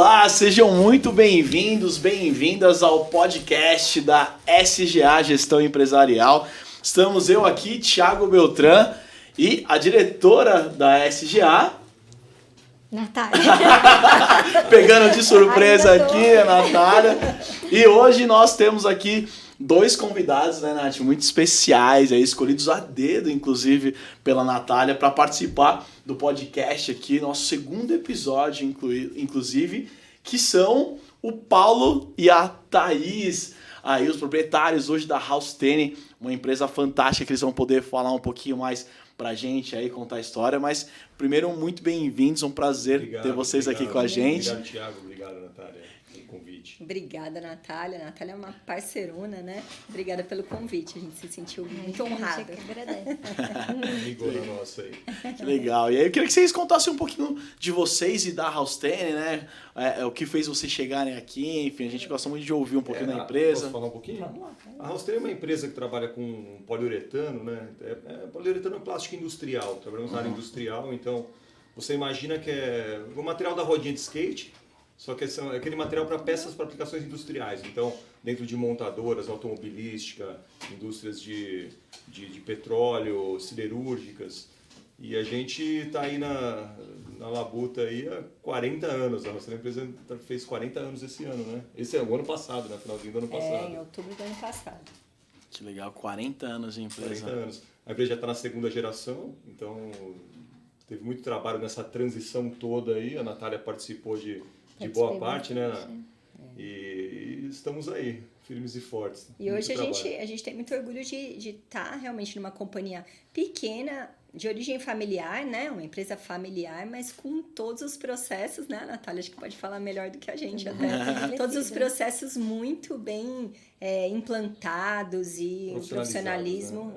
Olá, sejam muito bem-vindos, bem-vindas ao podcast da SGA Gestão Empresarial. Estamos eu aqui, Thiago Beltrán, e a diretora da SGA, Natália. Pegando de surpresa aqui, a Natália. E hoje nós temos aqui dois convidados, né, Nath, muito especiais, aí, escolhidos a dedo, inclusive, pela Natália, para participar do podcast aqui, nosso segundo episódio, inclusive, que são o Paulo e a Thaís, aí os proprietários hoje da House 10, uma empresa fantástica que eles vão poder falar um pouquinho mais pra gente aí, contar a história, mas primeiro, muito bem-vindos, um prazer ter vocês aqui com a gente. Obrigado, Thiago, obrigado, Natália, pelo convite. Obrigada, Natália. A Natália é uma parcerona, né? Obrigada pelo convite, a gente se sentiu muito honrada. Amigona nossa aí. Que legal. E aí eu queria que vocês contassem um pouquinho de vocês e da House 10, né? O que fez vocês chegarem aqui, enfim, a gente gosta muito de ouvir um pouquinho da empresa. Posso falar um pouquinho? Vamos lá. A House 10 é uma empresa que trabalha com poliuretano, né? Poliuretano é plástico industrial, trabalhamos na área industrial, então você imagina que é o material da rodinha de skate, só que é aquele material para peças para aplicações industriais. Então, dentro de montadoras, automobilística, indústrias de petróleo, siderúrgicas. E a gente está aí na labuta aí há 40 anos. A nossa empresa fez 40 anos esse ano, né? Esse é o ano passado, né? Finalzinho do ano passado. Em outubro do ano passado. Que legal, 40 anos de empresa. 40 anos. A empresa já está na segunda geração, então teve muito trabalho nessa transição toda aí. A Natália participou de boa parte, né? E estamos aí, firmes e fortes. E hoje a gente tem muito orgulho de estar realmente numa companhia pequena, de origem familiar, né? Uma empresa familiar, mas com todos os processos, né? A Natália acho que pode falar melhor do que a gente até. Todos os processos muito bem implantados e um profissionalismo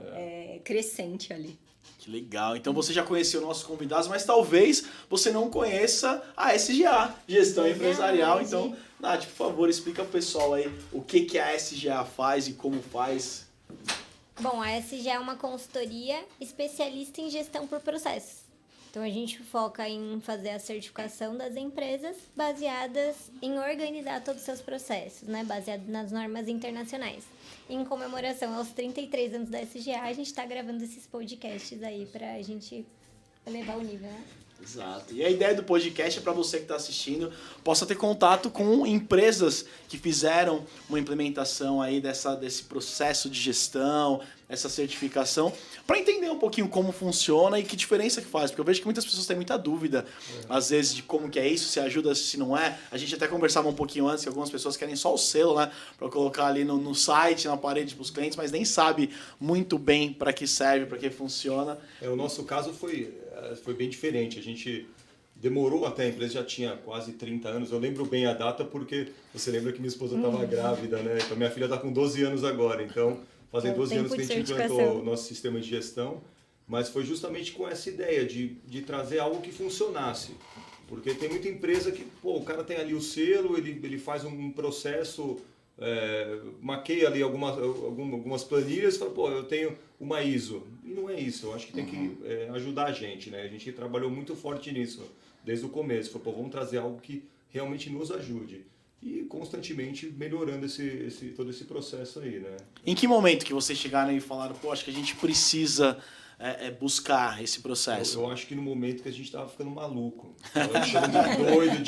crescente ali. Que legal. Então você já conheceu nossos convidados, mas talvez você não conheça a SGA, Gestão Empresarial. Então, Nath, por favor, explica pro pessoal aí o que a SGA faz e como faz. Bom, a SGA é uma consultoria especialista em gestão por processos. Então, a gente foca em fazer a certificação das empresas baseadas em organizar todos os seus processos, né? Baseado nas normas internacionais. Em comemoração aos 33 anos da SGA, a gente está gravando esses podcasts aí para a gente elevar o nível, né? Exato. E a ideia do podcast é para você que está assistindo possa ter contato com empresas que fizeram uma implementação aí desse processo de gestão, essa certificação, para entender um pouquinho como funciona e que diferença que faz. Porque eu vejo que muitas pessoas têm muita dúvida, às vezes, de como que é isso, se ajuda, se não é. A gente até conversava um pouquinho antes que algumas pessoas querem só o selo, né, para colocar ali no site, na parede para os clientes, mas nem sabe muito bem para que serve, para que funciona. O nosso caso foi bem diferente. A gente demorou até, a empresa já tinha quase 30 anos. Eu lembro bem a data porque você lembra que minha esposa estava grávida, né? Então minha filha está com 12 anos agora. Então fazem 12 anos que a gente implantou o nosso sistema de gestão. Mas foi justamente com essa ideia de trazer algo que funcionasse. Porque tem muita empresa que, o cara tem ali o selo, ele faz um processo, maqueia ali algumas planilhas e fala, eu tenho uma ISO. E não é isso, eu acho que tem que ajudar a gente, né? A gente trabalhou muito forte nisso desde o começo. Falou, vamos trazer algo que realmente nos ajude. E constantemente melhorando todo esse processo aí, né? Em que momento que vocês chegaram e falaram, acho que a gente precisa buscar esse processo? Eu acho que no momento que a gente estava ficando maluco. Ficando doido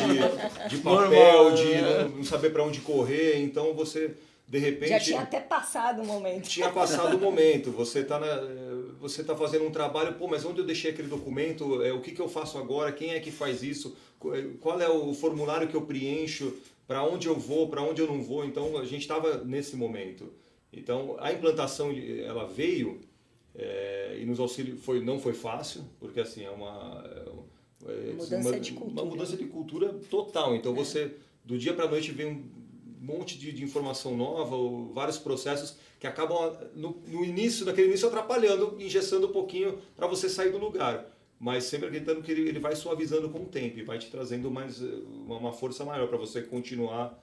de papel, de não saber para onde correr. Então você, de repente... Já tinha até passado o momento. Tinha passado o momento. Você tá fazendo um trabalho, mas onde eu deixei aquele documento? O que eu faço agora? Quem é que faz isso? Qual é o formulário que eu preencho? Para onde eu vou? Para onde eu não vou? Então a gente estava nesse momento. Então a implantação ela veio... e nos auxílios não foi fácil, porque assim, é uma mudança de cultura total. Então você, do dia para a noite, vem um monte de informação nova, vários processos que acabam naquele início atrapalhando, engessando um pouquinho para você sair do lugar. Mas sempre acreditando que ele vai suavizando com o tempo e vai te trazendo mais uma força maior para você continuar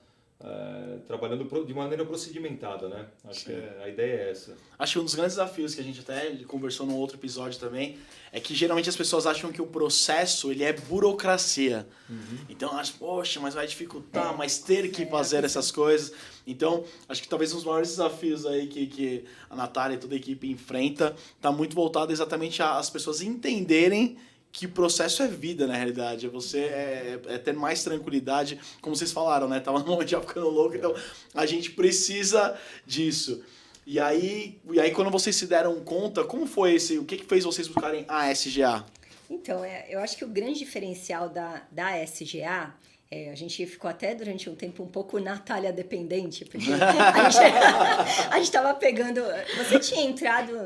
trabalhando de maneira procedimentada, né? Acho que a ideia é essa. Acho que um dos grandes desafios que a gente até conversou num outro episódio também é que geralmente as pessoas acham que o processo ele é burocracia. Então acham, poxa, mas vai dificultar, mas ter que fazer essas coisas. Então, acho que talvez um dos maiores desafios aí que a Natália e toda a equipe enfrenta está muito voltado exatamente às pessoas entenderem que o processo é vida, na realidade. É ter mais tranquilidade, como vocês falaram, né? Tava no momento já ficando louco, então a gente precisa disso. E aí quando vocês se deram conta, como foi o que fez vocês buscarem a SGA? Então, eu acho que o grande diferencial da SGA, a gente ficou até durante um tempo um pouco Natália dependente, porque a gente tava pegando...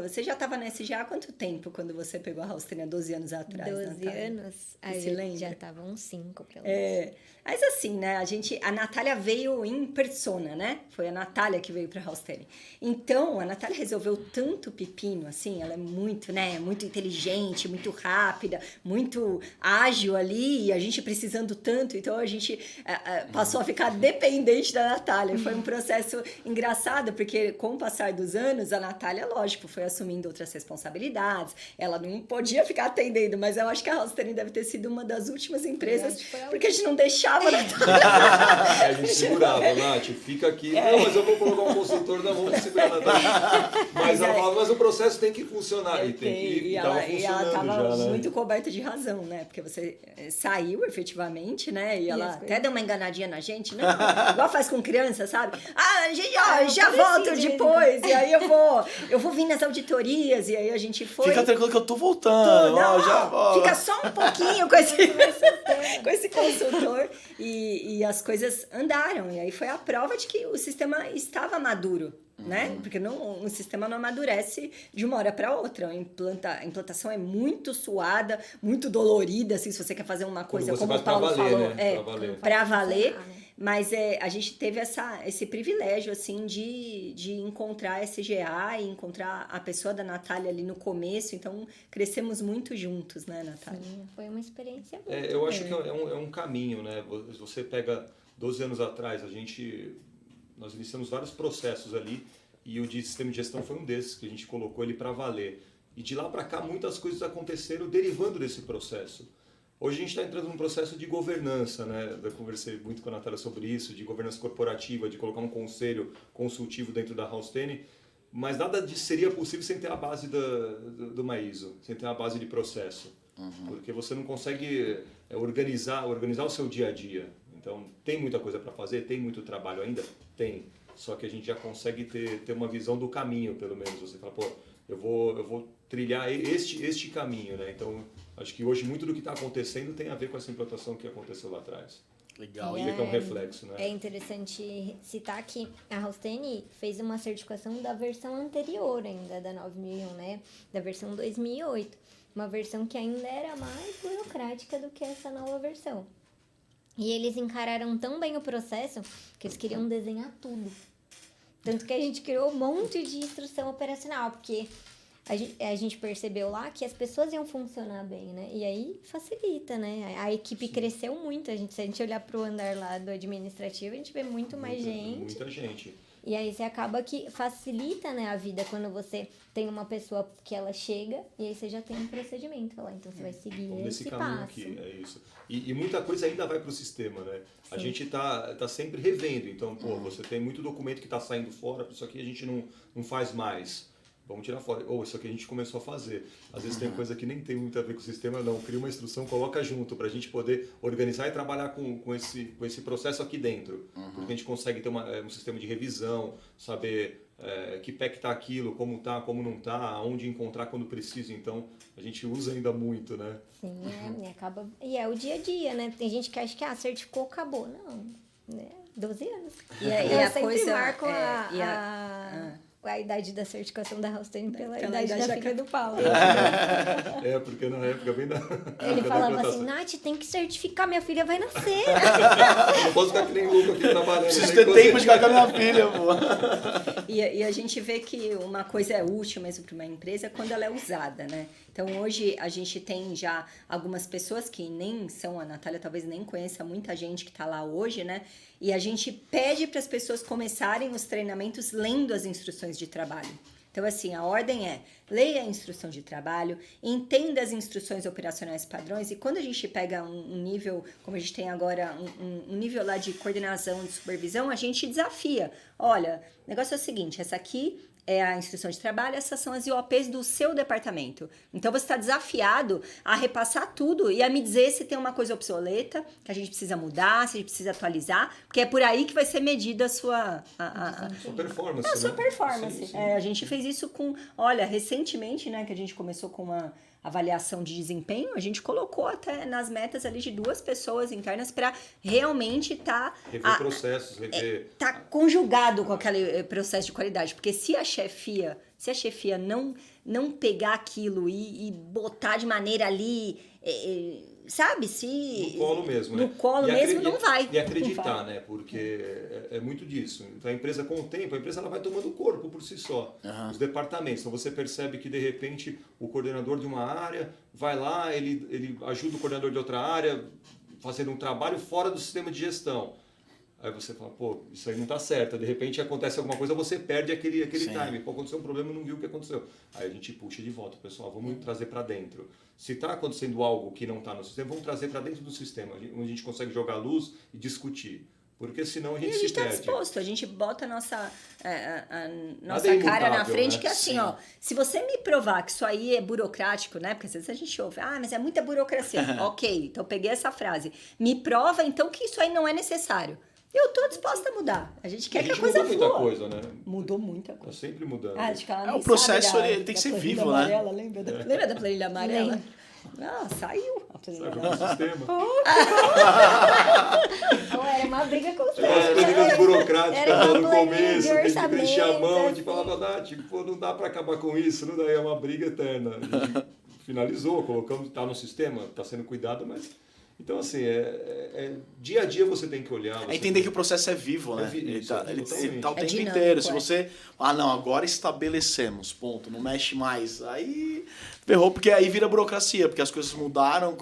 Você já estava na SGA há quanto tempo quando você pegou a Raustênia 12 anos atrás? 12 Natália? anos? Aí Você lembra? já tava uns 5, pelo menos. Mas assim, né, a Natália veio em persona, né? Foi a Natália que veio pra Raustênia. Então, a Natália resolveu tanto pepino, assim, ela é muito, né, muito inteligente, muito rápida, muito ágil ali, e a gente precisando tanto, então a gente passou a ficar dependente da Natália. E foi um processo engraçado, porque com o passar dos anos, a Natália, lógico, foi assumindo outras responsabilidades, ela não podia ficar atendendo, mas eu acho que a Raustênia deve ter sido uma das últimas empresas, porque a gente não deixava A gente segurava, Nath, fica aqui. Não, mas eu vou colocar um consultor na mão de segurar a Nath. Mas ela falava, mas o processo tem que funcionar. E ela estava já, muito coberta de razão, né? Porque você saiu efetivamente, né? E ela até deu uma enganadinha na gente, né? Igual faz com criança, sabe? A gente, já volto depois. E aí eu vou vir nas auditorias. E aí a gente foi. Fica tranquilo que eu tô voltando. Fica só um pouquinho com esse consultor. E as coisas andaram. E aí foi a prova de que o sistema estava maduro, né? Porque um sistema não amadurece de uma hora para outra. A implantação é muito suada, muito dolorida, assim, se você quer fazer uma coisa como o Paulo falou. Né? Para valer. Mas a gente teve esse privilégio, assim, de encontrar a SGA e encontrar a pessoa da Natália ali no começo. Então, crescemos muito juntos, né, Natália? Sim, foi uma experiência boa. Eu acho que é um caminho, né? Você pega 12 anos atrás, nós iniciamos vários processos ali e o de sistema de gestão foi um desses, que a gente colocou ele para valer. E de lá para cá, muitas coisas aconteceram derivando desse processo. Hoje a gente está entrando num processo de governança, né? Eu conversei muito com a Natália sobre isso, de governança corporativa, de colocar um conselho consultivo dentro da Raustênia, mas nada disso seria possível sem ter a base do Maíso, sem ter a base de processo. Porque você não consegue organizar o seu dia a dia. Então, tem muita coisa para fazer, tem muito trabalho ainda? Tem. Só que a gente já consegue ter uma visão do caminho, pelo menos. Você fala, eu vou trilhar este caminho, né? Então, acho que hoje muito do que está acontecendo tem a ver com essa implantação que aconteceu lá atrás. Legal. Que é um reflexo, né? É interessante citar que a Raustênia fez uma certificação da versão anterior ainda, da 9001, né? Da versão 2008. Uma versão que ainda era mais burocrática do que essa nova versão. E eles encararam tão bem o processo que eles queriam desenhar tudo. Tanto que a gente criou um monte de instrução operacional, porque a gente percebeu lá que as pessoas iam funcionar bem, né? E aí facilita, né? A equipe cresceu muito. Se a gente olhar para o andar lá do administrativo, a gente vê muito mais gente. Muita gente. E aí você acaba que facilita, né, a vida quando você tem uma pessoa que ela chega e aí você já tem um procedimento lá. Então você vai seguir esse caminho passo. Aqui, é isso. E muita coisa ainda vai para o sistema, né? Sim. A gente tá sempre revendo. Então, você tem muito documento que está saindo fora, isso aqui a gente não faz mais. Vamos tirar fora. Isso aqui a gente começou a fazer. Às vezes tem coisa que nem tem muito a ver com o sistema, não. Cria uma instrução, coloca junto, para a gente poder organizar e trabalhar com esse processo aqui dentro. Porque a gente consegue ter um sistema de revisão, saber que pé que está aquilo, como não está, onde encontrar quando precisa. Então, a gente usa ainda muito, né? Sim, acaba... E é o dia a dia, né? Tem gente que acha que certificou, acabou. Não, né? 12 anos. E a sempre coisa... marco a idade da certificação da Houston pela Pela idade idade da da filha do Paulo. Porque na época bem da... Ele da falava implantação. assim, Nath, tem que certificar, minha filha vai nascer. Eu não posso ficar que nem louco aqui trabalhando. Preciso tem ter que tempo de ficar com a minha filha, pô. E a gente vê que uma coisa é útil mesmo para uma empresa quando ela é usada, né? Então, hoje a gente tem já algumas pessoas que nem são, a Natália talvez nem conheça muita gente que está lá hoje, né? E a gente pede para as pessoas começarem os treinamentos lendo as instruções de trabalho. Então, assim, a ordem é, leia a instrução de trabalho, entenda as instruções operacionais padrões, e quando a gente pega um nível, como a gente tem agora, um nível lá de coordenação, de supervisão, a gente desafia. Olha, o negócio é o seguinte, essa aqui é a instrução de trabalho, essas são as IOPs do seu departamento. Então, você está desafiado a repassar tudo e a me dizer se tem uma coisa obsoleta, que a gente precisa mudar, se a gente precisa atualizar, porque é por aí que vai ser medida a sua... Sua performance, a sua né? performance. Sim. A gente fez isso com... Olha, recentemente, né, que a gente começou com uma avaliação de desempenho, a gente colocou até nas metas ali de 2 pessoas internas para realmente Rever processos, rever... tá conjugado com aquele processo de qualidade, porque se a chefia não pegar aquilo e botar de maneira ali, sabe, se No colo mesmo, no né? colo mesmo não vai. E acreditar, Não vai. né? Porque é muito disso. Então a empresa, com o tempo, a empresa ela vai tomando corpo por si só. Os departamentos. Então você percebe que, de repente, o coordenador de uma área vai lá, ele ajuda o coordenador de outra área fazendo um trabalho fora do sistema de gestão. Aí você fala, pô, isso aí não tá certo. De repente acontece alguma coisa, você perde aquele time. Pô, aconteceu um problema, não viu o que aconteceu. Aí a gente puxa de volta, pessoal, vamos trazer para dentro. Se está acontecendo algo que não está no sistema, vamos trazer para dentro do sistema, onde a gente consegue jogar luz e discutir. Porque senão a gente se está perde. disposto, a gente bota a nossa Nada é cara na imutável, frente, né? que é assim, Sim. ó, se você me provar que isso aí é burocrático, né? Porque às vezes a gente ouve, mas é muita burocracia. Ok, então eu peguei essa frase. Me prova, então, que isso aí não é necessário. Eu tô disposta a mudar. A gente quer que a coisa mudou flua. muita coisa, né? Mudou muita Tá coisa. sempre mudando. Acho que ela nem O processo sabe ele tem que da ser planilha vivo, né? amarela, lembra da planilha amarela? Saiu a planilha Sabe, amarela. no sistema. Ou era uma briga constante. As planilhas burocráticas Era lá uma no planilha começo, de tem que orçamento, mexer a mão, de assim. falar, Nath, pô, não dá para acabar com isso, não dá, é uma briga eterna. A gente finalizou, colocamos, tá no sistema, tá sendo cuidado, mas... Então, assim, dia a dia você tem que olhar. É entender que o processo é vivo, né? Ele tá o É tempo dinâmico, inteiro. Se é. você... não, agora estabelecemos, ponto. Não mexe mais. Aí ferrou, porque aí vira burocracia, porque as coisas mudaram,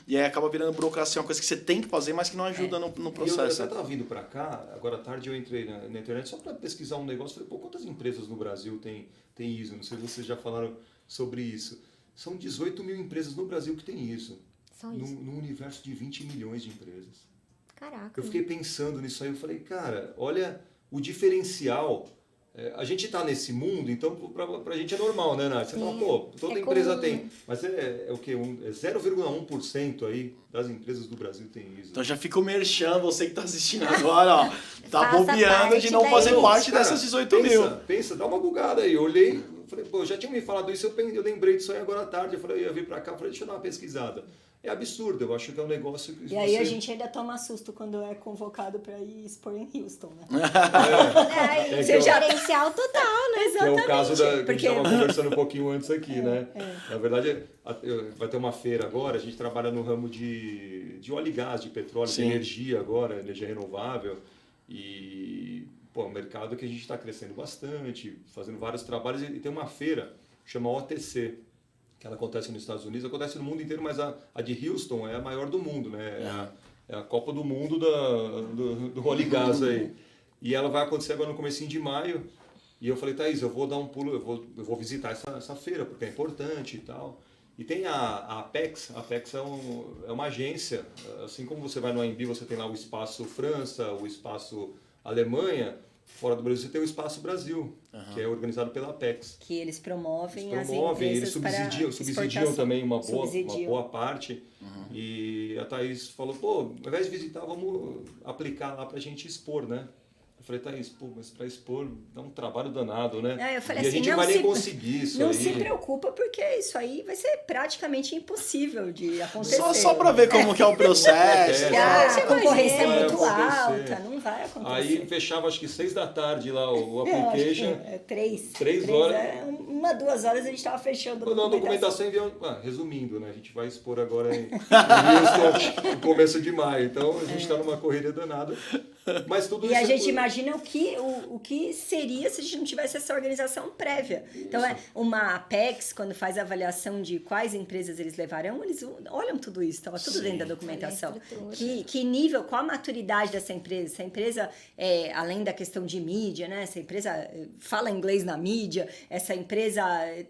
e aí acaba virando burocracia, uma coisa que você tem que fazer, mas que não ajuda no Eu processo. até estava vindo para cá, agora à tarde eu entrei na internet só para pesquisar um negócio. Falei, pô, quantas empresas no Brasil tem ISO? Não sei se vocês já falaram sobre isso. São 18 mil empresas no Brasil que tem ISO. Só isso. Num universo de 20 milhões de empresas. Caraca. Eu fiquei pensando nisso aí, eu falei, cara, olha o diferencial. A gente está nesse mundo, então pra gente é normal, né, Nath? Você fala, pô, toda empresa comum. tem. Mas é o quê? 0,1% aí das empresas do Brasil tem ISO. Então já fica o merchan, você que tá assistindo agora, ó. Tá Faça bobeando de parte não daí. fazer parte Cara, dessas 18 mil. Pensa, dá uma bugada aí. Eu olhei, falei, pô, já tinha me falado isso, eu lembrei disso aí agora à tarde. Eu falei, eu ia vir pra cá, falei, deixa eu dar uma pesquisada. É absurdo, eu acho que é um negócio que E aí a gente ainda toma susto quando é convocado para ir expor em Houston, né? É, Você já- diferencial total, né? Que é o caso que a gente porque estava conversando um pouquinho antes aqui, né? Na verdade, vai ter uma feira agora, a gente trabalha no ramo de óleo e gás, de petróleo, de Sim. energia agora, energia renovável. E, pô, é um mercado que a gente está crescendo bastante, fazendo vários trabalhos. E tem uma feira, chama OTC, que ela acontece nos Estados Unidos, acontece no mundo inteiro, mas a de Houston é a maior do mundo, né? É a Copa do Mundo do óleo e gás aí. E ela vai acontecer agora no comecinho de maio. E eu falei, Thaís, eu vou dar um pulo, eu vou visitar essa feira, porque é importante e tal. E tem a Apex. A Apex é uma agência, assim como você vai no AMB, você tem lá o Espaço França, o Espaço Alemanha. Fora do Brasil você tem o Espaço Brasil, que é organizado pela Apex. Que eles promovem, Eles as eles empresas subsidiam também uma Subsidiam. boa parte. E a Thaís falou, pô, ao invés de visitar, vamos aplicar lá pra gente expor, né? Eu falei, Thaís, pô, mas para expor dá um trabalho danado, né? Eu falei e a assim, gente não vai nem se- conseguir isso Não aí. se preocupa, porque isso aí vai ser praticamente impossível de acontecer. Só pra ver como que é o processo. A concorrência é Não vai muito acontecer. alta, não vai acontecer. Aí fechava acho que 6 da tarde lá o application. Três. 3 horas. 2 horas a gente tava fechando Quando a documentação enviou, resumindo, né? A gente vai expor agora em Houston no começo de maio. Então a gente está numa correria danada. Mas tudo E isso a gente por- imagina o que seria se a gente não tivesse essa organização prévia. Então, uma Apex, quando faz a avaliação de quais empresas eles levarão, eles olham tudo isso, estava tudo dentro da documentação. Olha a estrutura. Que nível, qual a maturidade dessa empresa? Essa empresa, além da questão de mídia, né? Essa empresa fala inglês na mídia, essa empresa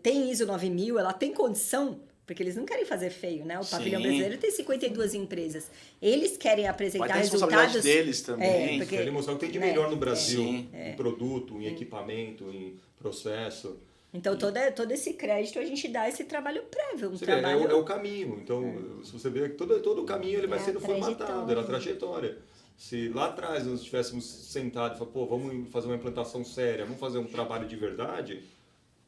tem ISO 9000, ela tem condição. Porque eles não querem fazer feio, né? O pavilhão Sim. brasileiro tem 52 empresas. Eles querem apresentar Vai ter a responsabilidade resultados. deles também. porque- Querem mostrar o que tem de melhor no Brasil, Sim. em produto, em equipamento, em processo. Então, todo esse crédito a gente dá esse trabalho prévio. Você vê, é o caminho. Então, se você vê que todo o caminho ele vai É a sendo formatado, trajetória. era a trajetória. Se lá atrás nós estivéssemos sentados e falar, pô, vamos fazer uma implantação séria, vamos fazer um trabalho de verdade,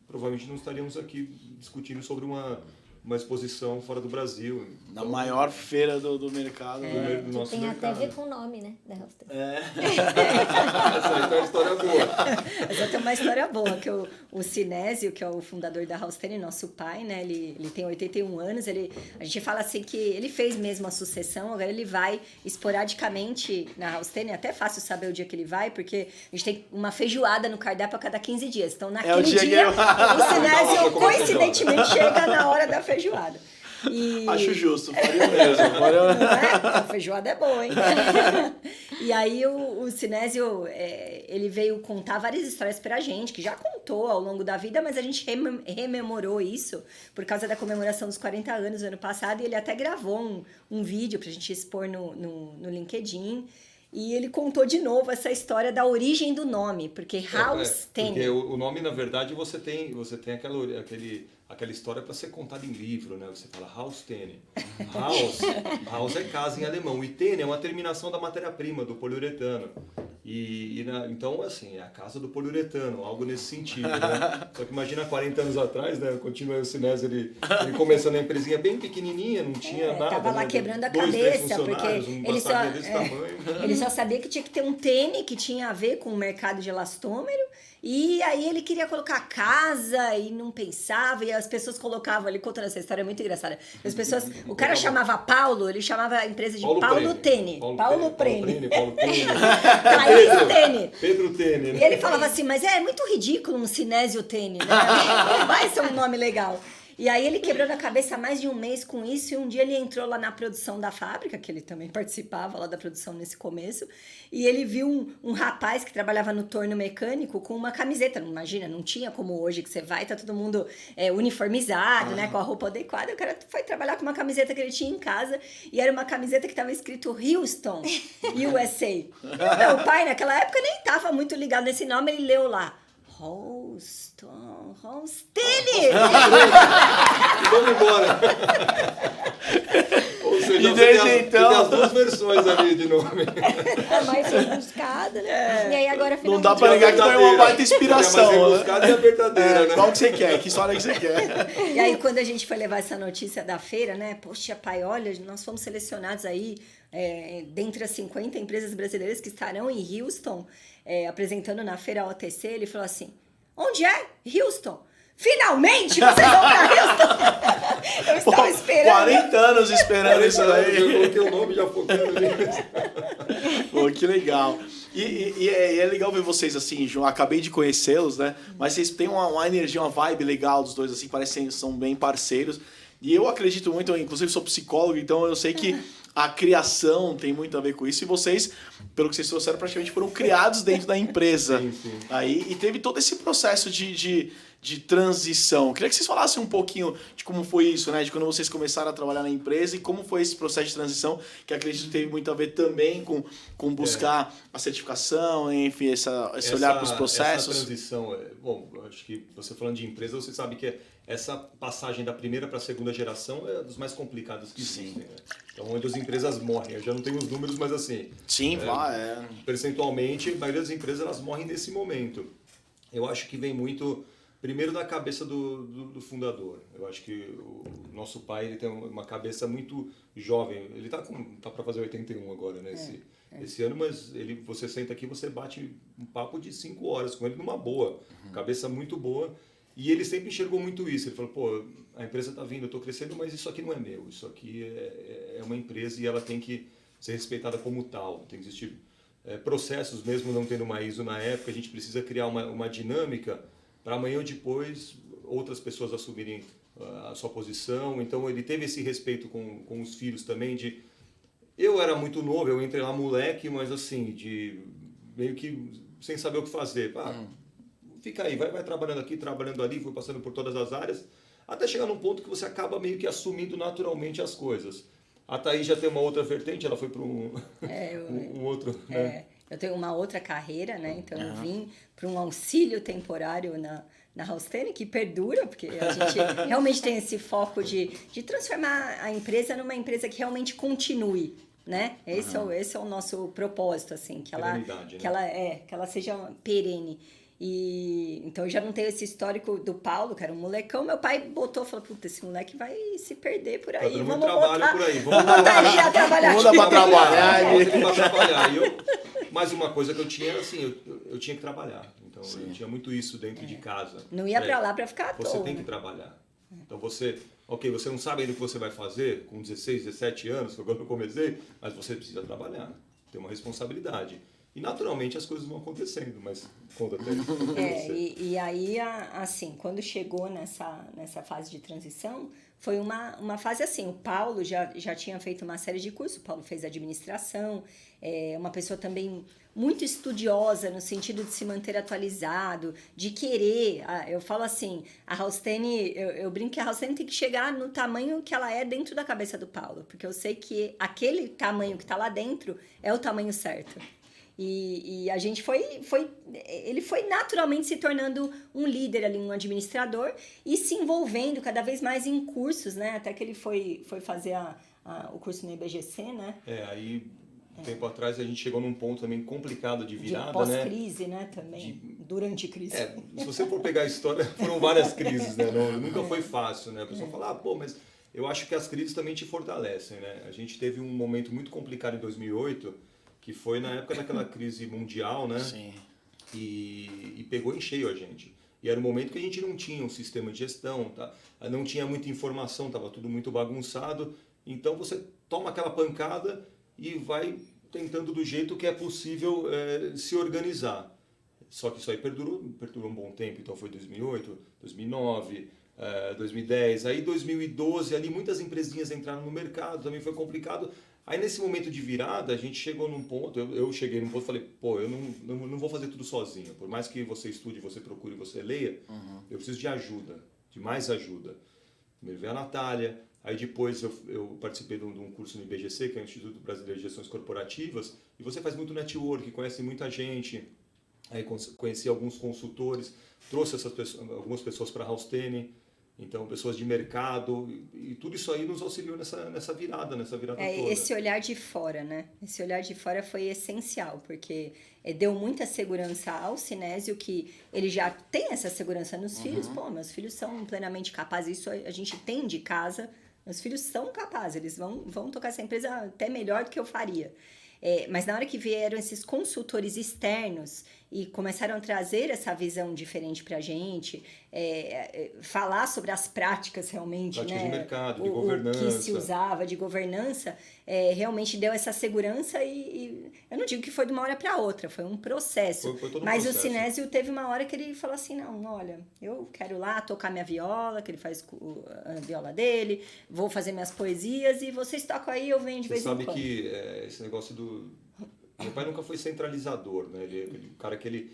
provavelmente não estaríamos aqui discutindo sobre uma exposição fora do Brasil. Na maior feira do mercado. né? Do Que nosso tem até a mercado. ver com o nome, né? Da Halston. Essa aí tá uma história boa. Mas eu tenho uma história boa, que o Sinésio, que é o fundador da Halston, nosso pai, né? Ele tem 81 anos, a gente fala assim que ele fez mesmo a sucessão, agora ele vai esporadicamente na Halston, é até fácil saber o dia que ele vai, porque a gente tem uma feijoada no cardápio a cada 15 dias. Então, naquele dia que dia, ele- o Nossa, Sinésio como é coincidentemente chega na hora da feijoada. E... Acho justo, faria mesmo. Faria- Não é? A feijoada é boa, hein? E aí o Sinésio, ele veio contar várias histórias pra gente, que já contou ao longo da vida, mas a gente rememorou isso por causa da comemoração dos 40 anos do ano passado, e ele até gravou um vídeo pra gente expor no LinkedIn. E ele contou de novo essa história da origem do nome, porque Halston... Porque o nome, na verdade, você tem aquela história para ser contada em livro, né? Você fala Haustene. Haus é casa em alemão. E Tene é uma terminação da matéria-prima, do poliuretano. Então, assim, é a casa do poliuretano, algo nesse sentido, né? Só que imagina 40 anos atrás, né? Continua o Sinésio, ele começando a empresinha bem pequenininha, não tinha nada. Tava lá né? quebrando a 2, 3 cabeça, porque funcionários, um ele só, bastardo desse tamanho. ele só sabia que tinha que ter um tênis que tinha a ver com o mercado de elastômero, e aí ele queria colocar casa e não pensava, e as pessoas colocavam, ele contando essa história é muito engraçada. O cara chamava Paulo, ele chamava a empresa de Paulo Tene. Paulo Prene. Paulo Prene. Thaís Tene. Pedro Tene. E ele falava assim, mas é muito ridículo um Sinésio Tene, né? Não vai ser um nome legal. E aí ele quebrou na cabeça há mais de um mês com isso, e um dia ele entrou lá na produção da fábrica, que ele também participava lá da produção nesse começo, e ele viu um rapaz que trabalhava no torno mecânico com uma camiseta. Imagina, não tinha como hoje, que você vai, tá todo mundo uniformizado, né, com a roupa adequada. O cara foi trabalhar com uma camiseta que ele tinha em casa, e era uma camiseta que estava escrito Houston, USA. E o meu pai, naquela época, nem estava muito ligado nesse nome, ele leu lá. Halstone! Vamos embora. Ou seja, E você desde tem então- as duas versões ali de nome. A mais rebuscada, né? E aí agora Não finalmente... dá pra negar que foi uma baita inspiração. É mais né? rebuscada e a verdadeira, né? Qual que você quer? Que história que você quer? E aí, quando a gente foi levar essa notícia da feira, né? Poxa, pai, olha, nós fomos selecionados aí dentre as 50 empresas brasileiras que estarão em Houston, apresentando na feira OTC. Ele falou assim, onde é? Houston. Finalmente vocês vão pra Houston! Eu estava esperando. 40 anos esperando isso Eu aí. coloquei o nome já focando ali. Pô, que legal. E é legal ver vocês assim, João. Acabei de conhecê-los, né? Mas vocês têm uma energia, uma vibe legal dos dois, assim, parecem que são bem parceiros. E eu acredito muito, eu, inclusive sou psicólogo, então eu sei que a criação tem muito a ver com isso. E vocês, pelo que vocês trouxeram, praticamente foram criados dentro da empresa. Sim, sim. Aí, e teve todo esse processo de transição. Queria que vocês falassem um pouquinho de como foi isso, né? De quando vocês começaram a trabalhar na empresa e como foi esse processo de transição, que acredito que teve muito a ver também com buscar a certificação, enfim, esse olhar para os processos. Essa transição, bom, acho que você falando de empresa, você sabe que essa passagem da primeira para a segunda geração é dos mais complicados que existem. Né? Então, onde as empresas morrem. Eu já não tenho os números, mas assim... Sim, Percentualmente, a maioria das empresas elas morrem nesse momento. Eu acho que vem muito, primeiro, da cabeça do fundador. Eu acho que o nosso pai ele tem uma cabeça muito jovem. Ele tá para fazer 81 agora, né? Esse ano, mas você senta aqui, você bate um papo de 5 horas com ele numa boa. Cabeça muito boa. E ele sempre enxergou muito isso. Ele falou, pô, a empresa está vindo, eu estou crescendo, mas isso aqui não é meu. Isso aqui é uma empresa e ela tem que ser respeitada como tal. Tem que existir processos, mesmo não tendo uma ISO na época, a gente precisa criar uma dinâmica para amanhã ou depois outras pessoas assumirem a sua posição. Então ele teve esse respeito com os filhos também de... Eu era muito novo, eu entrei lá moleque, mas assim, de meio que sem saber o que fazer. Fica aí, vai trabalhando aqui, trabalhando ali, fui passando por todas as áreas, até chegar num ponto que você acaba meio que assumindo naturalmente as coisas. A Thaís já tem uma outra vertente, ela foi para um outro... né? Eu tenho uma outra carreira, né? Então eu vim para um auxílio temporário na Haustene, que perdura, porque a gente realmente tem esse foco de transformar a empresa numa empresa que realmente continue, né? Esse é o nosso propósito, assim, que ela seja perene. E então eu já não tenho esse histórico do Paulo, que era um molecão. Meu pai falou, puta, esse moleque vai se perder por aí. Tá dando muito trabalho por aí. Vamos botar ele a trabalhar. Vamos dar pra trabalhar. Mas uma coisa que eu tinha, assim, eu tinha que trabalhar. Então eu tinha muito isso dentro de casa. Não ia pra lá pra ficar à toa. Você tem que trabalhar. Então você não sabe ainda o que você vai fazer com 16, 17 anos, que eu comecei, mas você precisa trabalhar. Tem uma responsabilidade. E naturalmente as coisas vão acontecendo, mas conta até e aí, assim, quando chegou nessa fase de transição, foi uma fase assim, o Paulo já tinha feito uma série de cursos, o Paulo fez administração, uma pessoa também muito estudiosa no sentido de se manter atualizado, de querer, eu falo assim, a Haustene, eu brinco que a Haustene tem que chegar no tamanho que ela é dentro da cabeça do Paulo, porque eu sei que aquele tamanho que está lá dentro é o tamanho certo. E a gente ele foi naturalmente se tornando um líder ali, um administrador e se envolvendo cada vez mais em cursos, né? Até que ele foi fazer o curso no IBGC, né? Aí um tempo atrás a gente chegou num ponto também complicado de virada, de pós-crise, né? Também, durante crise. Se você for pegar a história, foram várias crises, né? Nunca foi fácil, né? A pessoa fala, pô, mas eu acho que as crises também te fortalecem, né? A gente teve um momento muito complicado em 2008, que foi na época daquela crise mundial, né? Sim. E pegou em cheio a gente. E era um momento que a gente não tinha um sistema de gestão, tá? Não tinha muita informação, estava tudo muito bagunçado. Então você toma aquela pancada e vai tentando do jeito que é possível se organizar. Só que isso aí perdurou um bom tempo. Então foi 2008, 2009, 2010. Aí 2012, ali muitas empresinhas entraram no mercado, também foi complicado. Aí nesse momento de virada, a gente chegou num ponto, eu cheguei num ponto e falei, pô, eu não vou fazer tudo sozinho. Por mais que você estude, você procure, você leia, eu preciso de ajuda, de mais ajuda. Primeiro veio a Natália, aí depois eu participei de um curso no IBGC, que é o Instituto Brasileiro de Gestões Corporativas, e você faz muito network, conhece muita gente, aí conheci alguns consultores, trouxe algumas pessoas para a Haustene, então pessoas de mercado, e tudo isso aí nos auxiliou nessa virada toda. Esse olhar de fora, né? Esse olhar de fora foi essencial, porque deu muita segurança ao Synésio, que ele já tem essa segurança nos filhos. Pô, meus filhos são plenamente capazes, isso a gente tem de casa, meus filhos são capazes, eles vão tocar essa empresa até melhor do que eu faria. Mas na hora que vieram esses consultores externos e começaram a trazer essa visão diferente para a gente, falar sobre as práticas realmente, práticas né? de mercado, de governança. O que se usava de governança, realmente deu essa segurança e eu não digo que foi de uma hora para outra, foi um processo. Foi todo um Mas processo. O Synésio teve uma hora que ele falou assim, não, olha, eu quero lá tocar minha viola, que ele faz a viola dele, vou fazer minhas poesias e vocês tocam aí, eu venho de vez em quando. Você sabe que esse negócio do... Meu pai nunca foi centralizador, né? Ele cara que ele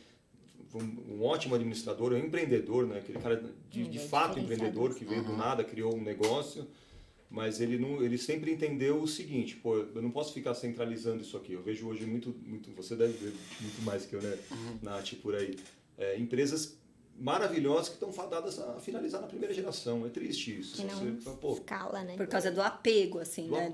foi um ótimo administrador, um empreendedor, né? Aquele cara de fato empreendedor que veio do nada, criou um negócio, mas ele sempre entendeu o seguinte, pô, eu não posso ficar centralizando isso aqui. Eu vejo hoje muito você deve ver muito mais que eu, né? Nath, por aí. Empresas maravilhosas que estão fadadas a finalizar na primeira geração. É triste isso. Que não escala, né? Por causa do apego, assim, né?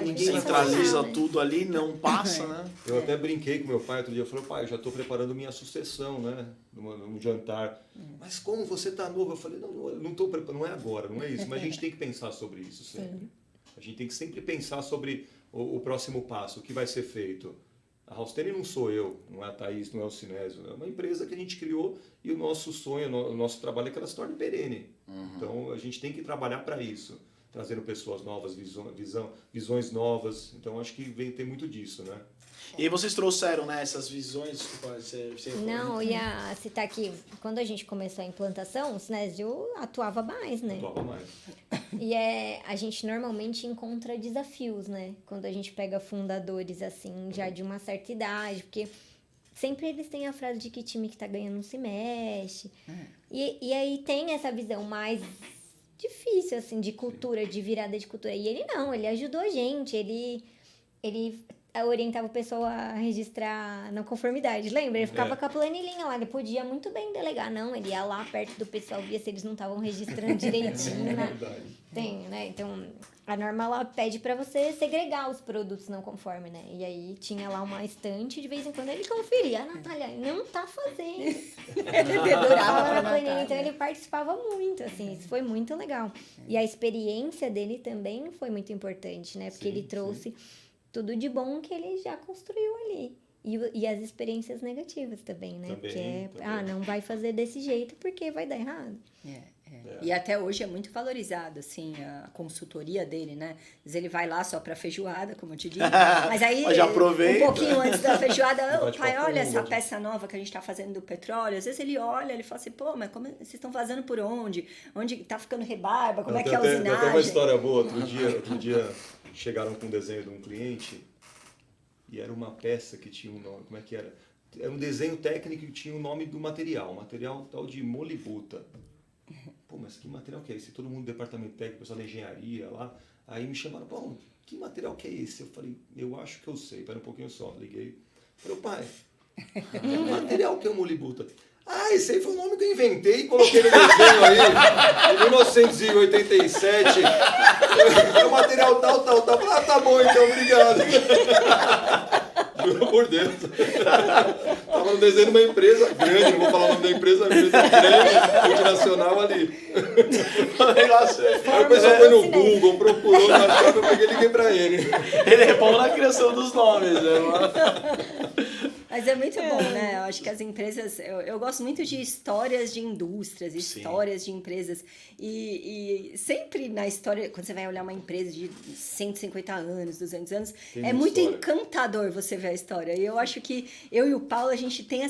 Ninguém centraliza tudo ali, não passa, né? Eu até brinquei com meu pai outro dia, eu falei, pai, eu já estou preparando minha sucessão, né? Num jantar. Mas como você está novo? Eu falei, não estou preparando, não é agora, não é isso. Mas a gente tem que pensar sobre isso sempre. Sim. A gente tem que sempre pensar sobre o próximo passo, o que vai ser feito. A Haustene não sou eu, não é a Thaís, não é o Sinésio. É uma empresa que a gente criou e o nosso sonho, o nosso trabalho é que ela se torne perene. Então, a gente tem que trabalhar para isso. Trazendo pessoas novas, visões novas. Então, acho que tem muito disso, né? E aí vocês trouxeram, né, essas visões? Não, eu ia citar aqui, quando a gente começou a implantação, o Sinésio atuava mais, né? Atuava mais. E a gente normalmente encontra desafios, né? Quando a gente pega fundadores, assim, já de uma certa idade, porque sempre eles têm a frase de que time que tá ganhando não se mexe. E aí tem essa visão mais difícil, assim, de cultura, de virada de cultura. E ele não, ele ajudou a gente, ele orientava o pessoal a registrar na conformidade, lembra? Ele ficava com a planilhinha lá, ele podia muito bem delegar, não, ele ia lá perto do pessoal, via se eles não estavam registrando direitinho, né? Tem, né? Então, a norma, ela pede pra você segregar os produtos não conforme, né? E aí, tinha lá uma estante, de vez em quando ele conferia, Natália, não tá fazendo. Ele dedurava na planilha, então ele participava muito, assim, isso foi muito legal. E a experiência dele também foi muito importante, né? Porque ele trouxe tudo de bom que ele já construiu ali. E as experiências negativas também, né? Porque não vai fazer desse jeito porque vai dar errado. E até hoje é muito valorizado, assim, a consultoria dele, né? Às vezes ele vai lá só pra feijoada, como eu te disse. Mas aí, já aproveita. Um pouquinho antes da feijoada, pai, olha essa peça nova que a gente tá fazendo do petróleo. Às vezes ele olha, ele fala assim, pô, mas como vocês estão fazendo por onde? Onde tá ficando rebarba? Como é que é a usinagem? Tem uma história boa. Outro dia chegaram com um desenho de um cliente e era uma peça que tinha um nome, como é que era? Era um desenho técnico que tinha o nome do material, tal de molibuta. Pô, mas que material que é esse? Todo mundo do departamento técnico, pessoal da engenharia lá. Aí me chamaram, pô, que material que é esse? Eu falei, eu acho que eu sei, pera um pouquinho só. Liguei. Falei, pai, que material que é o molibuta? Ah, esse aí foi o nome que eu inventei e coloquei no desenho aí, em 1987. É o material tal. Ah, tá bom então, obrigado. Juro por Deus. Tava no desenho de uma empresa grande, não vou falar o nome da empresa grande, multinacional ali. O negócio aí o pessoal foi no Google, procurou, na chave, eu peguei e liguei pra ele. Ele é bom na criação dos nomes, né, mano? Mas é muito bom, né? Eu acho que as empresas... Eu gosto muito de histórias de indústrias, histórias de empresas. E sempre na história, quando você vai olhar uma empresa de 150 anos, 200 anos, é muito encantador você ver a história. E eu acho que eu e o Paulo, a gente tem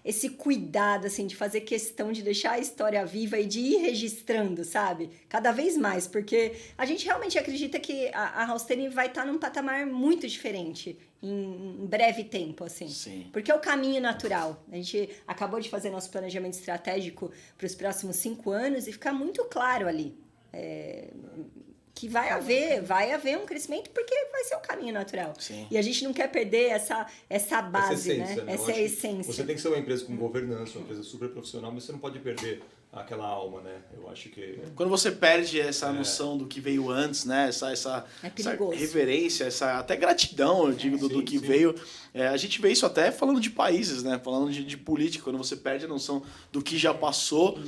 esse cuidado, assim, de fazer questão de deixar a história viva e de ir registrando, sabe? Cada vez mais, porque a gente realmente acredita que a Haustene vai estar num patamar muito diferente em breve tempo, assim. Sim. Porque é o caminho natural. A gente acabou de fazer nosso planejamento estratégico para os próximos 5 anos e fica muito claro ali que vai haver um crescimento porque vai ser o caminho natural. Sim. E a gente não quer perder essa base, essência, né? Essa é a essência. Você tem que ser uma empresa com governança, uma empresa super profissional, mas você não pode perder aquela alma, né? Eu acho que... Quando você perde essa noção do que veio antes, né? Essa reverência, essa até gratidão, eu digo, do que veio. A gente vê isso até falando de países, né? Falando de política. Quando você perde a noção do que já passou,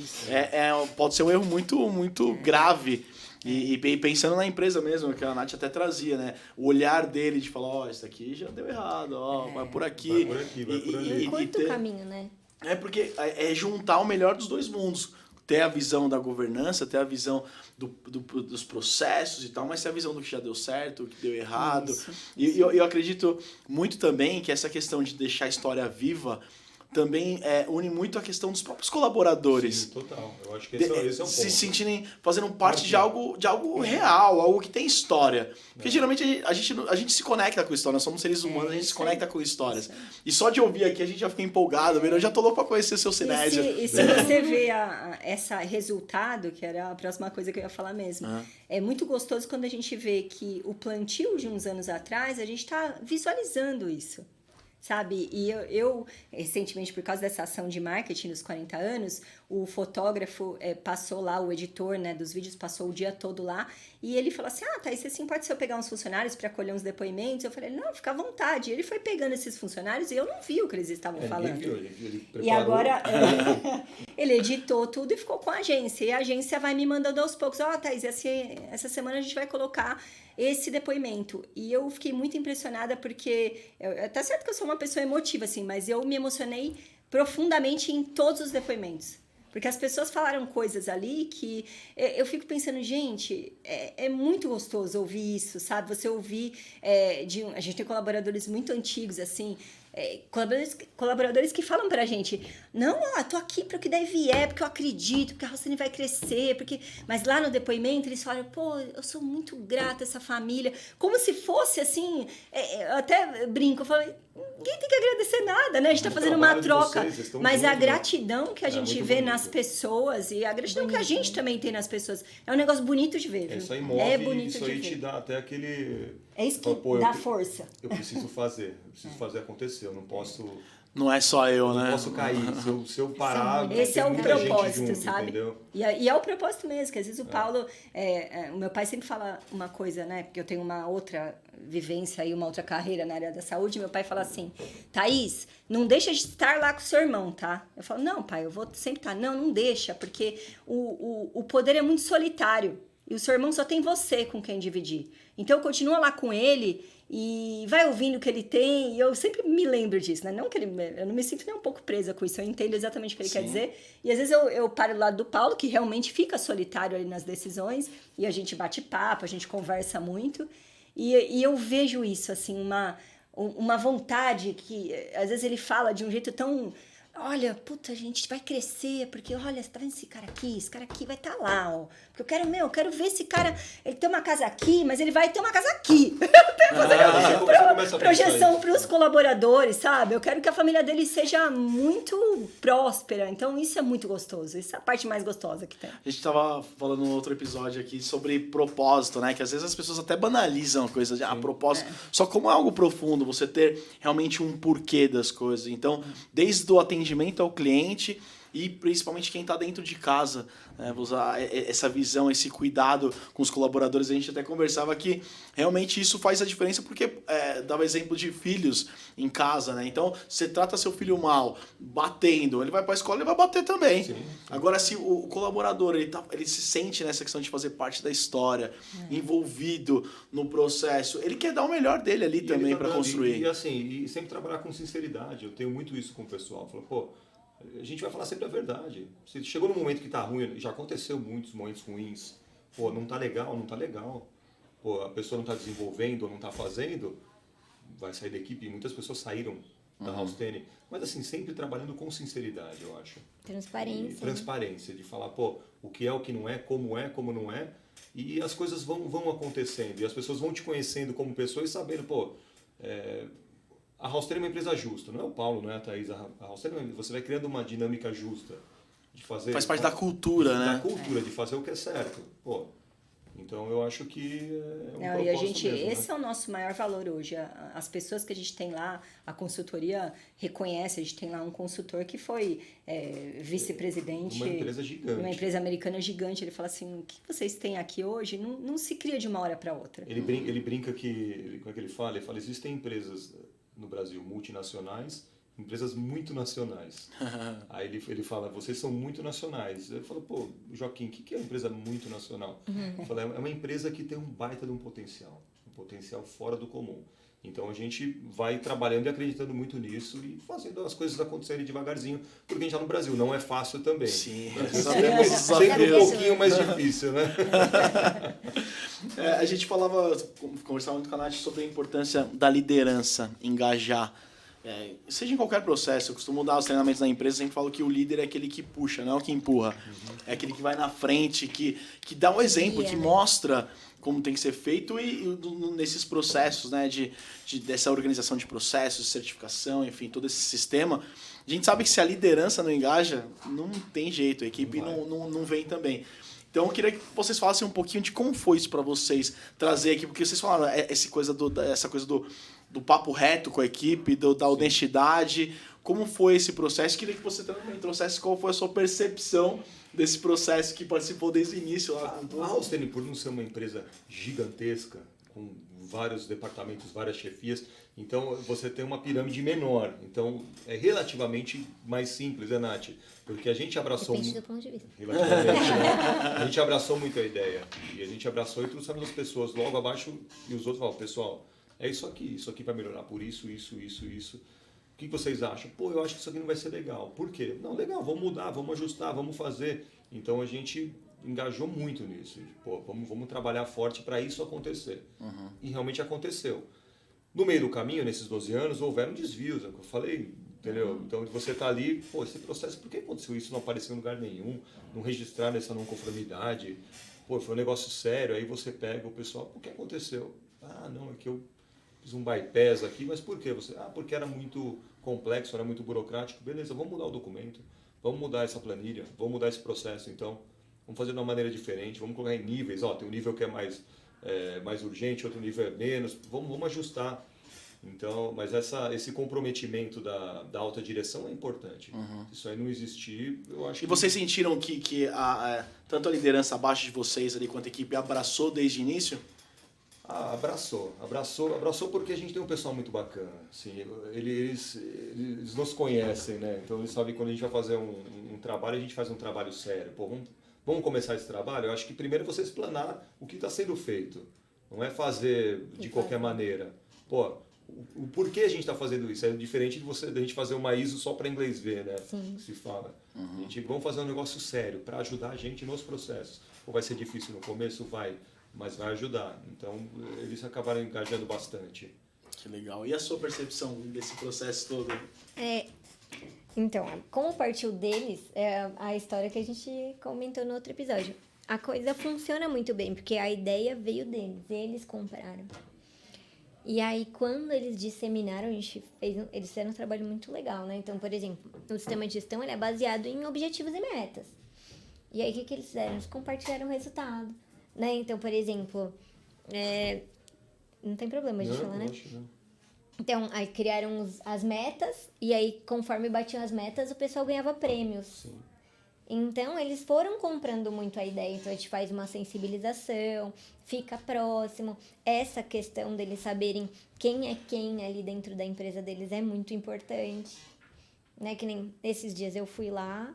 pode ser um erro muito grave. E pensando na empresa mesmo, que a Nath até trazia, né? O olhar dele de falar, isso aqui já deu errado, vai por aqui. Vai por ali. Curto o caminho, né? Porque é juntar o melhor dos dois mundos. Ter a visão da governança, ter a visão dos processos e tal, mas ter a visão do que já deu certo, o que deu errado. E eu acredito muito também que essa questão de deixar a história viva também une muito a questão dos próprios colaboradores. Sim, total. Eu acho que esse é um ponto. Se sentirem fazendo parte de algo real, algo que tem história. Porque geralmente a gente se conecta com história, nós somos seres humanos, a gente se conecta com histórias. E só de ouvir aqui a gente já fica empolgado, eu já tô louco pra conhecer seu Sinésio. E se você vê esse resultado, que era a próxima coisa que eu ia falar mesmo, é muito gostoso quando a gente vê que o plantio de uns anos atrás, a gente tá visualizando isso. sabe? E eu, recentemente, por causa dessa ação de marketing dos 40 anos, o fotógrafo passou lá, o editor, né, dos vídeos passou o dia todo lá, e ele falou assim, Thaís, você se importa se eu pegar uns funcionários para colher uns depoimentos? Eu falei, não, fica à vontade. E ele foi pegando esses funcionários e eu não vi o que eles estavam falando. Ele preparou. E agora, ele editou tudo e ficou com a agência. E a agência vai me mandando aos poucos, Thaís, essa semana a gente vai colocar esse depoimento. E eu fiquei muito impressionada porque, tá certo que eu sou uma pessoa emotiva, assim, mas eu me emocionei profundamente em todos os depoimentos. Porque as pessoas falaram coisas ali que eu fico pensando, gente, é muito gostoso ouvir isso, sabe? Você ouvir, a gente tem colaboradores muito antigos, assim, colaboradores que falam pra gente, não, tô aqui para o que daí vier, porque eu acredito, porque a Halcyon vai crescer, mas lá no depoimento eles falam, pô, eu sou muito grata a essa família, como se fosse assim, eu até brinco, eu falo, ninguém tem que agradecer nada, né? A gente tá fazendo uma troca, mas a gratidão que a gente vê nas pessoas e a gratidão que a gente também tem nas pessoas é um negócio bonito de ver, viu? Isso aí move, isso aí te dá até aquele... É isso que dá força. Eu preciso fazer acontecer, eu não posso... Não é só eu, né? Não posso cair. Se eu parar... Esse é o propósito, junto, sabe? Entendeu? E é o propósito mesmo, que às vezes o Paulo... o meu pai sempre fala uma coisa, né? Porque eu tenho uma outra vivência e uma outra carreira na área da saúde. Meu pai fala assim, Thaís, não deixa de estar lá com o seu irmão, tá? Eu falo, não, pai, eu vou sempre estar. Não deixa, porque o poder é muito solitário. E o seu irmão só tem você com quem dividir. Então, continua lá com ele e vai ouvindo o que ele tem. E eu sempre me lembro disso, né? Não que eu não me sinto nem um pouco presa com isso. Eu entendo exatamente o que ele quer dizer. E às vezes eu paro do lado do Paulo, que realmente fica solitário ali nas decisões. E a gente bate papo, a gente conversa muito. E eu vejo isso, assim, uma vontade que... Às vezes ele fala de um jeito tão... Olha, puta, a gente vai crescer, porque, olha, você tá vendo esse cara aqui vai estar lá, ó. Porque eu quero ver esse cara, ele tem uma casa aqui, mas ele vai ter uma casa aqui. Projeção para os colaboradores, sabe? Eu quero que a família dele seja muito próspera, então isso é muito gostoso, isso é a parte mais gostosa que tem. A gente tava falando no outro episódio aqui sobre propósito, né? Que às vezes as pessoas até banalizam a coisa de propósito. Só como é algo profundo, você ter realmente um porquê das coisas. Então, desde o atendimento ao cliente e principalmente quem está dentro de casa, né? Usar essa visão, esse cuidado com os colaboradores. A gente até conversava que realmente isso faz a diferença porque dava exemplo de filhos em casa, né? Então, você trata seu filho mal, batendo, ele vai para a escola e vai bater também. Sim. Agora, se o colaborador ele se sente nessa questão de fazer parte da história, envolvido no processo, ele quer dar o melhor dele ali também para construir. E sempre trabalhar com sinceridade. Eu tenho muito isso com o pessoal. Falo, pô, a gente vai falar sempre a verdade. Se chegou num momento que tá ruim, já aconteceu muitos momentos ruins. Pô, não tá legal. Pô, a pessoa não tá desenvolvendo ou não tá fazendo, vai sair da equipe. Muitas pessoas saíram da Halcyon. Mas assim, sempre trabalhando com sinceridade, eu acho. Transparência. Transparência, de falar, pô, o que não é, como não é. E as coisas vão acontecendo. E as pessoas vão te conhecendo como pessoa e sabendo, pô... A Halcyon é uma empresa justa, não é o Paulo, não é a Thaís. A Halcyon, você vai criando uma dinâmica justa. De fazer, faz parte da cultura, né? Da cultura, de fazer o que é certo. Pô, então eu acho que é um e a gente, mesmo, esse é o nosso maior valor hoje. As pessoas que a gente tem lá, a consultoria reconhece, a gente tem lá um consultor que foi vice-presidente... Uma empresa gigante. Uma empresa americana gigante. Ele fala assim, o que vocês têm aqui hoje não se cria de uma hora para outra. Ele brinca que... Como é que ele fala? Ele fala, existem empresas... no Brasil, multinacionais, empresas muito nacionais. Aí ele fala, vocês são muito nacionais. Eu falo, pô, Joaquim, o que é uma empresa muito nacional? Eu falo, é uma empresa que tem um baita de um potencial fora do comum. Então a gente vai trabalhando e acreditando muito nisso e fazendo as coisas acontecerem devagarzinho, porque a gente está no Brasil, não é fácil também. Sim, sempre um pouquinho mais difícil, né? A gente conversava muito com a Nath sobre a importância da liderança, engajar. Seja em qualquer processo, eu costumo dar os treinamentos na empresa, sempre falo que o líder é aquele que puxa, não é o que empurra. É aquele que vai na frente, que dá um exemplo, que mostra como tem que ser feito e nesses processos, né, dessa organização de processos, certificação, enfim, todo esse sistema. A gente sabe que se a liderança não engaja, não tem jeito, a equipe não vem também. Então eu queria que vocês falassem um pouquinho de como foi isso para vocês trazer aqui, porque vocês falaram essa coisa do papo reto com a equipe, da honestidade. Como foi esse processo? Queria que você também trouxesse qual foi a sua percepção desse processo que participou desde o início lá com tudo. A Holstein, por não ser uma empresa gigantesca, com vários departamentos, várias chefias, então você tem uma pirâmide menor. Então é relativamente mais simples, né, Nath? Porque a gente abraçou... Depende do ponto de vista. Relativamente, né? A gente abraçou muito a ideia. E a gente abraçou e trouxemos as pessoas logo abaixo e os outros falaram, pessoal, é isso aqui vai melhorar por isso. O que vocês acham? Pô, eu acho que isso aqui não vai ser legal. Por quê? Não, legal, vamos mudar, vamos ajustar, vamos fazer. Então a gente engajou muito nisso. Pô, vamos trabalhar forte para isso acontecer. Uhum. E realmente aconteceu. No meio do caminho, nesses 12 anos, houveram desvios, é o que eu falei, entendeu? Uhum. Então você está ali, pô, esse processo, por que aconteceu isso? Não apareceu em lugar nenhum, não registraram essa não conformidade. Pô, foi um negócio sério, aí você pega o pessoal, por que aconteceu? Ah, não, é que eu fiz um bypass aqui, mas por quê? Porque era muito complexo, era muito burocrático. Beleza, vamos mudar o documento, vamos mudar essa planilha, vamos mudar esse processo, então. Vamos fazer de uma maneira diferente, vamos colocar em níveis. Tem um nível que é mais urgente, outro nível é menos. Vamos ajustar. Então, mas esse comprometimento da alta direção é importante. Uhum. Se isso aí não existir, eu acho que... E vocês sentiram que tanto a liderança abaixo de vocês ali quanto a equipe abraçou desde o início? Abraçou porque a gente tem um pessoal muito bacana, assim, eles nos conhecem, né? Então eles sabem que quando a gente vai fazer um trabalho, a gente faz um trabalho sério. Pô, vamos começar esse trabalho? Eu acho que primeiro você explanar o que está sendo feito, não é fazer de qualquer maneira. Pô, o porquê a gente está fazendo isso é diferente da gente fazer uma ISO só para inglês ver, né? Sim. Se fala. Uhum. Vamos fazer um negócio sério para ajudar a gente nos processos. Ou vai ser difícil no começo? Vai. Mas vai ajudar. Então, eles acabaram engajando bastante. Que legal. E a sua percepção desse processo todo? Então, como partiu deles, é a história que a gente comentou no outro episódio. A coisa funciona muito bem, porque a ideia veio deles, eles compraram. E aí, quando eles disseminaram, eles fizeram um trabalho muito legal, né? Então, por exemplo, o sistema de gestão ele é baseado em objetivos e metas. E aí, o que eles fizeram? Eles compartilharam o resultado. Né? Então, por exemplo, não tem problema de falar, né? Não. Então, aí criaram as metas, e aí, conforme batiam as metas, o pessoal ganhava prêmios. Sim. Então, eles foram comprando muito a ideia. Então, a gente faz uma sensibilização, fica próximo. Essa questão deles saberem quem é quem ali dentro da empresa deles é muito importante. Né? Que nem esses dias eu fui lá,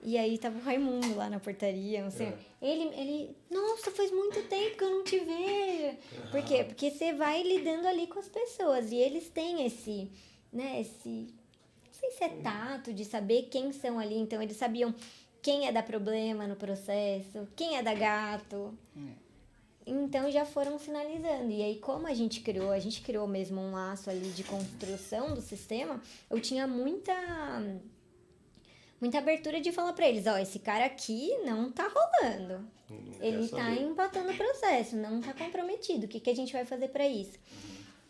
e aí tava o Raimundo lá na portaria, não sei. Ele, nossa, faz muito tempo que eu não te vejo. Por quê? Porque você vai lidando ali com as pessoas e eles têm esse, não sei se é tato de saber quem são ali. Então, eles sabiam quem é dar problema no processo, quem é dar gato. Então, já foram sinalizando. E aí, como a gente criou mesmo um laço ali de construção do sistema, eu tinha muita abertura de falar pra eles, esse cara aqui não tá rolando. Ele tá empatando o processo, não tá comprometido. O que a gente vai fazer pra isso?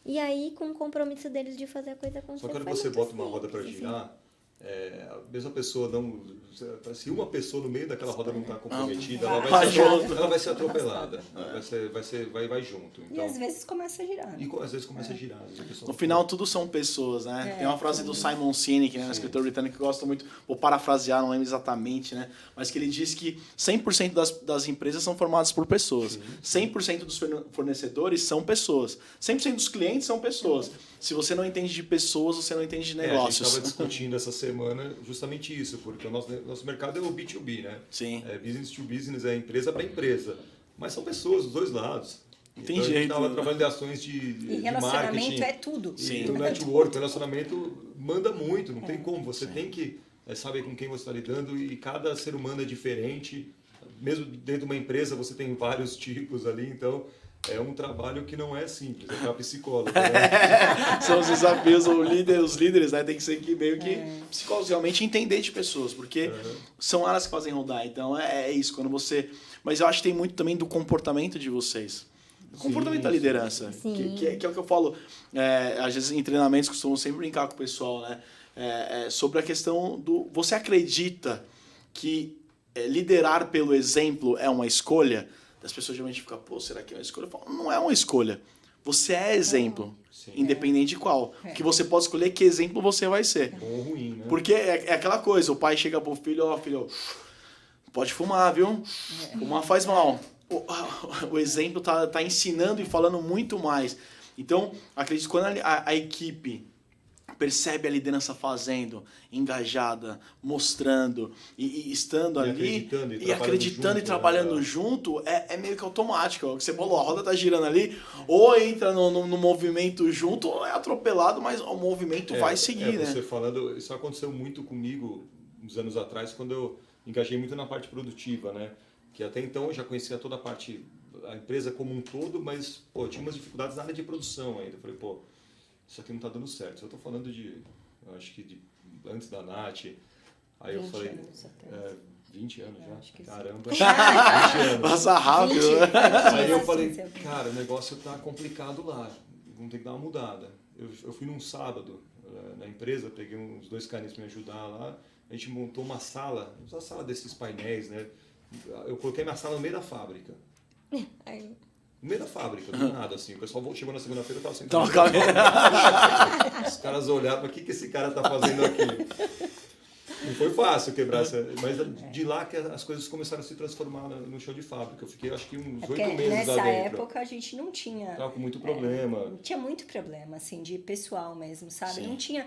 E aí, com o compromisso deles de fazer a coisa acontecer. Só que quando você bota uma roda pra girar, a mesma pessoa não... Se uma pessoa no meio daquela roda não está comprometida, ela vai ser atropelada. Vai junto. Então, e às vezes começa a girar. E às vezes começa a girar. No final, tudo são pessoas, né? Tem uma frase do Simon Sinek, né, um escritor britânico que eu gosto muito, vou parafrasear, não lembro exatamente, né? Mas que ele diz que 100% das empresas são formadas por pessoas. 100% dos fornecedores são pessoas. 100% dos clientes são pessoas. Se você não entende de pessoas, você não entende de negócios. A gente estava discutindo essa semana justamente isso, porque o nosso mercado é o B2B, né? Sim. É business to business, é empresa para empresa. Mas são pessoas dos dois lados. Tem então, jeito. A gente estava trabalhando de ações de relacionamento marketing. é tudo. Sim. O network, o relacionamento manda muito, não tem como. Você tem que saber com quem você está lidando e cada ser humano é diferente. Mesmo dentro de uma empresa você tem vários tipos ali, então... É um trabalho que não é simples, é para psicólogo. Né? São os desafios, os líderes, né? Tem que ser meio que psicólogos, realmente entender de pessoas, porque são elas que fazem rodar. Então é isso, quando você... Mas eu acho que tem muito também do comportamento de vocês. O comportamento da liderança, que é o que eu falo. Às vezes em treinamentos costumo sempre brincar com o pessoal, né? Sobre a questão do... Você acredita que liderar pelo exemplo é uma escolha, as pessoas geralmente ficam, pô, será que é uma escolha? Eu falo, não é uma escolha. Você é exemplo, independente de qual. Que você pode escolher que exemplo você vai ser. Bom ou ruim, né? Porque é aquela coisa, o pai chega pro filho, ó, filho, pode fumar, viu? Fumar faz mal. O exemplo tá ensinando e falando muito mais. Então, acredito que quando a equipe percebe a liderança fazendo, engajada, mostrando e estando ali, acreditando e trabalhando junto, é meio que automático. Você falou, a roda tá girando ali, ou entra no movimento junto, ou é atropelado, mas o movimento vai seguir, né? Você falando, isso aconteceu muito comigo uns anos atrás, quando eu engajei muito na parte produtiva, né? Que até então eu já conhecia toda a parte, a empresa como um todo, mas pô, tinha umas dificuldades na área de produção ainda. Eu falei, pô, isso aqui não tá dando certo. Eu tô falando acho que antes da Nath. Aí eu falei, 20 anos já? Caramba, 20 anos. Passa rápido. Aí eu falei, cara, o negócio tá complicado lá, vamos ter que dar uma mudada. Eu fui num sábado na empresa, peguei uns 2 caras para me ajudar lá, a gente montou uma sala desses painéis, né? Eu coloquei minha sala no meio da fábrica. No meio da fábrica, do nada, assim. O pessoal chegou na segunda-feira e tava sentado. Os caras olharam para o que esse cara tá fazendo aqui. Não foi fácil quebrar essa... Mas de lá que as coisas começaram a se transformar no chão de fábrica. Eu fiquei, acho que uns 8 meses lá dentro. Nessa época a gente não tinha... Tava com muito problema. Tinha muito problema, assim, de pessoal mesmo, sabe? Não tinha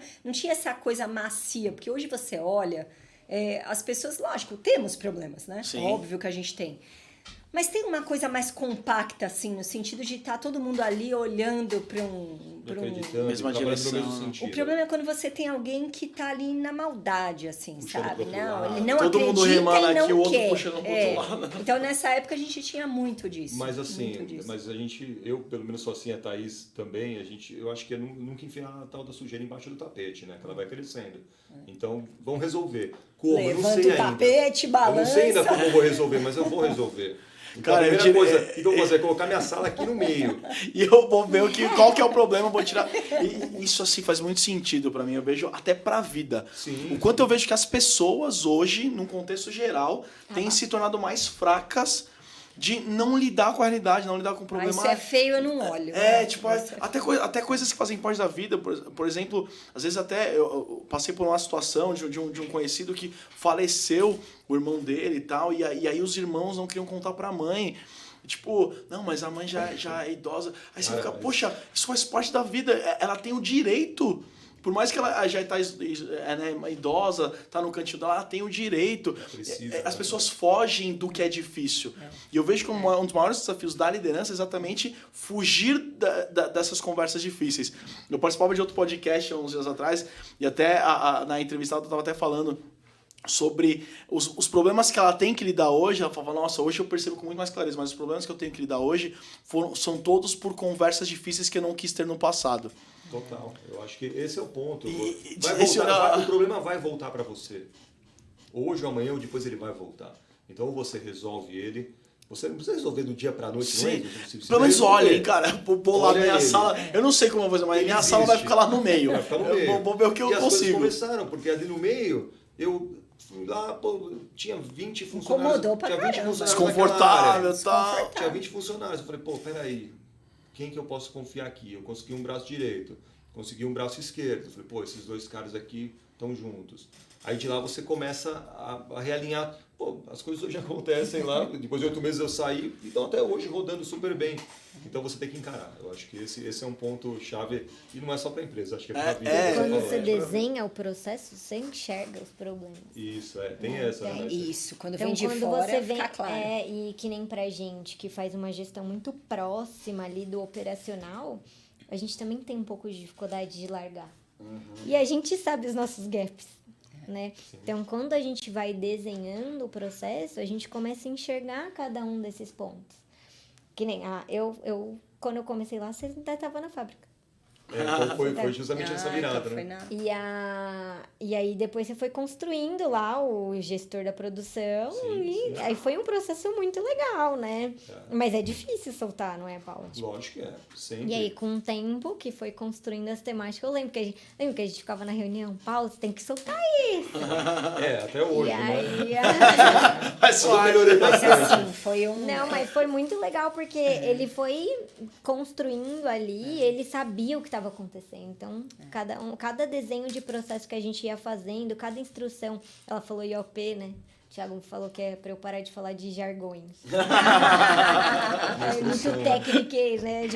essa coisa macia, porque hoje você olha... as pessoas, lógico, temos problemas, né? Sim. Óbvio que a gente tem. Mas tem uma coisa mais compacta, assim, no sentido de estar todo mundo ali olhando para mesma direção. O problema é quando você tem alguém que tá ali na maldade, assim, puxando sabe? Não, ele não todo acredita mundo remando e não aqui, o outro quer. puxando pro outro lado. Então, nessa época, a gente tinha muito disso. Mas assim, muito disso. mas eu pelo menos sou assim, a Thaís também, eu acho que é nunca enfiar a tal da sujeira embaixo do tapete, né? Que ela vai crescendo. Então, vamos resolver. Como? Eu não sei Levanta o tapete, balança. Eu não sei ainda como eu vou resolver, mas eu vou resolver. Então, Cara, a primeira coisa que eu vou fazer é colocar minha sala aqui no meio. E eu vou ver qual que é o problema, eu vou tirar. E isso assim faz muito sentido pra mim. Eu vejo até pra vida. Sim. O quanto eu vejo que as pessoas hoje, num contexto geral, têm se tornado mais fracas de não lidar com a realidade, não lidar com o problema. Isso é feio, eu não olho. Tipo, até coisas que fazem parte da vida. Por exemplo, às vezes até eu passei por uma situação de um conhecido que faleceu, o irmão dele e tal, e aí os irmãos não queriam contar pra mãe. Tipo, não, mas a mãe já é idosa. Aí você fica, poxa, isso faz parte da vida. Ela tem o direito. Por mais que ela já está idosa, está no cantinho dela, ela tem o direito. As pessoas fogem do que é difícil. E eu vejo como um dos maiores desafios da liderança é exatamente fugir dessas conversas difíceis. Eu participava de outro podcast há uns dias atrás, e até na entrevista eu estava até falando sobre os problemas que ela tem que lidar hoje. Ela falava, nossa, hoje eu percebo com muito mais clareza, mas os problemas que eu tenho que lidar hoje são todos por conversas difíceis que eu não quis ter no passado. Total. Eu acho que esse é o ponto. O problema vai voltar para você. Hoje ou amanhã ou depois ele vai voltar. Então ou você resolve ele. Você não precisa resolver do dia pra noite, sim. Não é? Pelo menos olhem, cara. Pô, lá na minha sala. Eu não sei como eu vou fazer, mas minha sala vai ficar lá no meio. Vai ficar no meio. Eu vou ver o que eu consigo. As coisas começaram, porque ali no meio, eu fui lá, pô, tinha 20 funcionários. Incomodou pra caramba. Desconfortável e tal. Tinha 20 funcionários. Eu falei, pô, peraí. Quem que eu posso confiar aqui? Eu consegui um braço direito, consegui um braço esquerdo. Eu falei, pô, esses 2 caras aqui estão juntos. Aí de lá você começa a realinhar. Pô, as coisas hoje acontecem lá. Depois de 8 meses eu saí, então até hoje rodando super bem. Então você tem que encarar. Eu acho que esse é um ponto chave. E não é só para a empresa, acho que é para a vida. Quando você desenha o processo, você enxerga os problemas. Isso, tem essa. Né? Isso, quando então, vem de quando fora, você vem, fica claro. E que nem pra gente, que faz uma gestão muito próxima ali do operacional, a gente também tem um pouco de dificuldade de largar. E a gente sabe os nossos gaps, né? Então, quando a gente vai desenhando o processo, a gente começa a enxergar cada um desses pontos. Que nem, quando eu comecei lá, você ainda estava na fábrica. Então foi justamente essa virada, então foi né? E aí depois você foi construindo lá o gestor da produção Sim. aí foi um processo muito legal, né? Mas é difícil soltar, não é, Paulo? Tipo, Lógico que é, sempre. e aí, com o tempo que foi construindo as temáticas, eu lembro que a gente ficava na reunião, Paulo, você tem que soltar isso. Até hoje, E aí, Mas Tudo melhorou Mas bastante. assim, foi um... não, mas foi muito legal, porque ele foi construindo ali, ele sabia o que estava acontecendo. Então, cada desenho de processo que a gente ia fazendo, cada instrução, ela falou IOP, né? O Thiago falou que é para eu parar de falar de jargões. É muito técnico, né?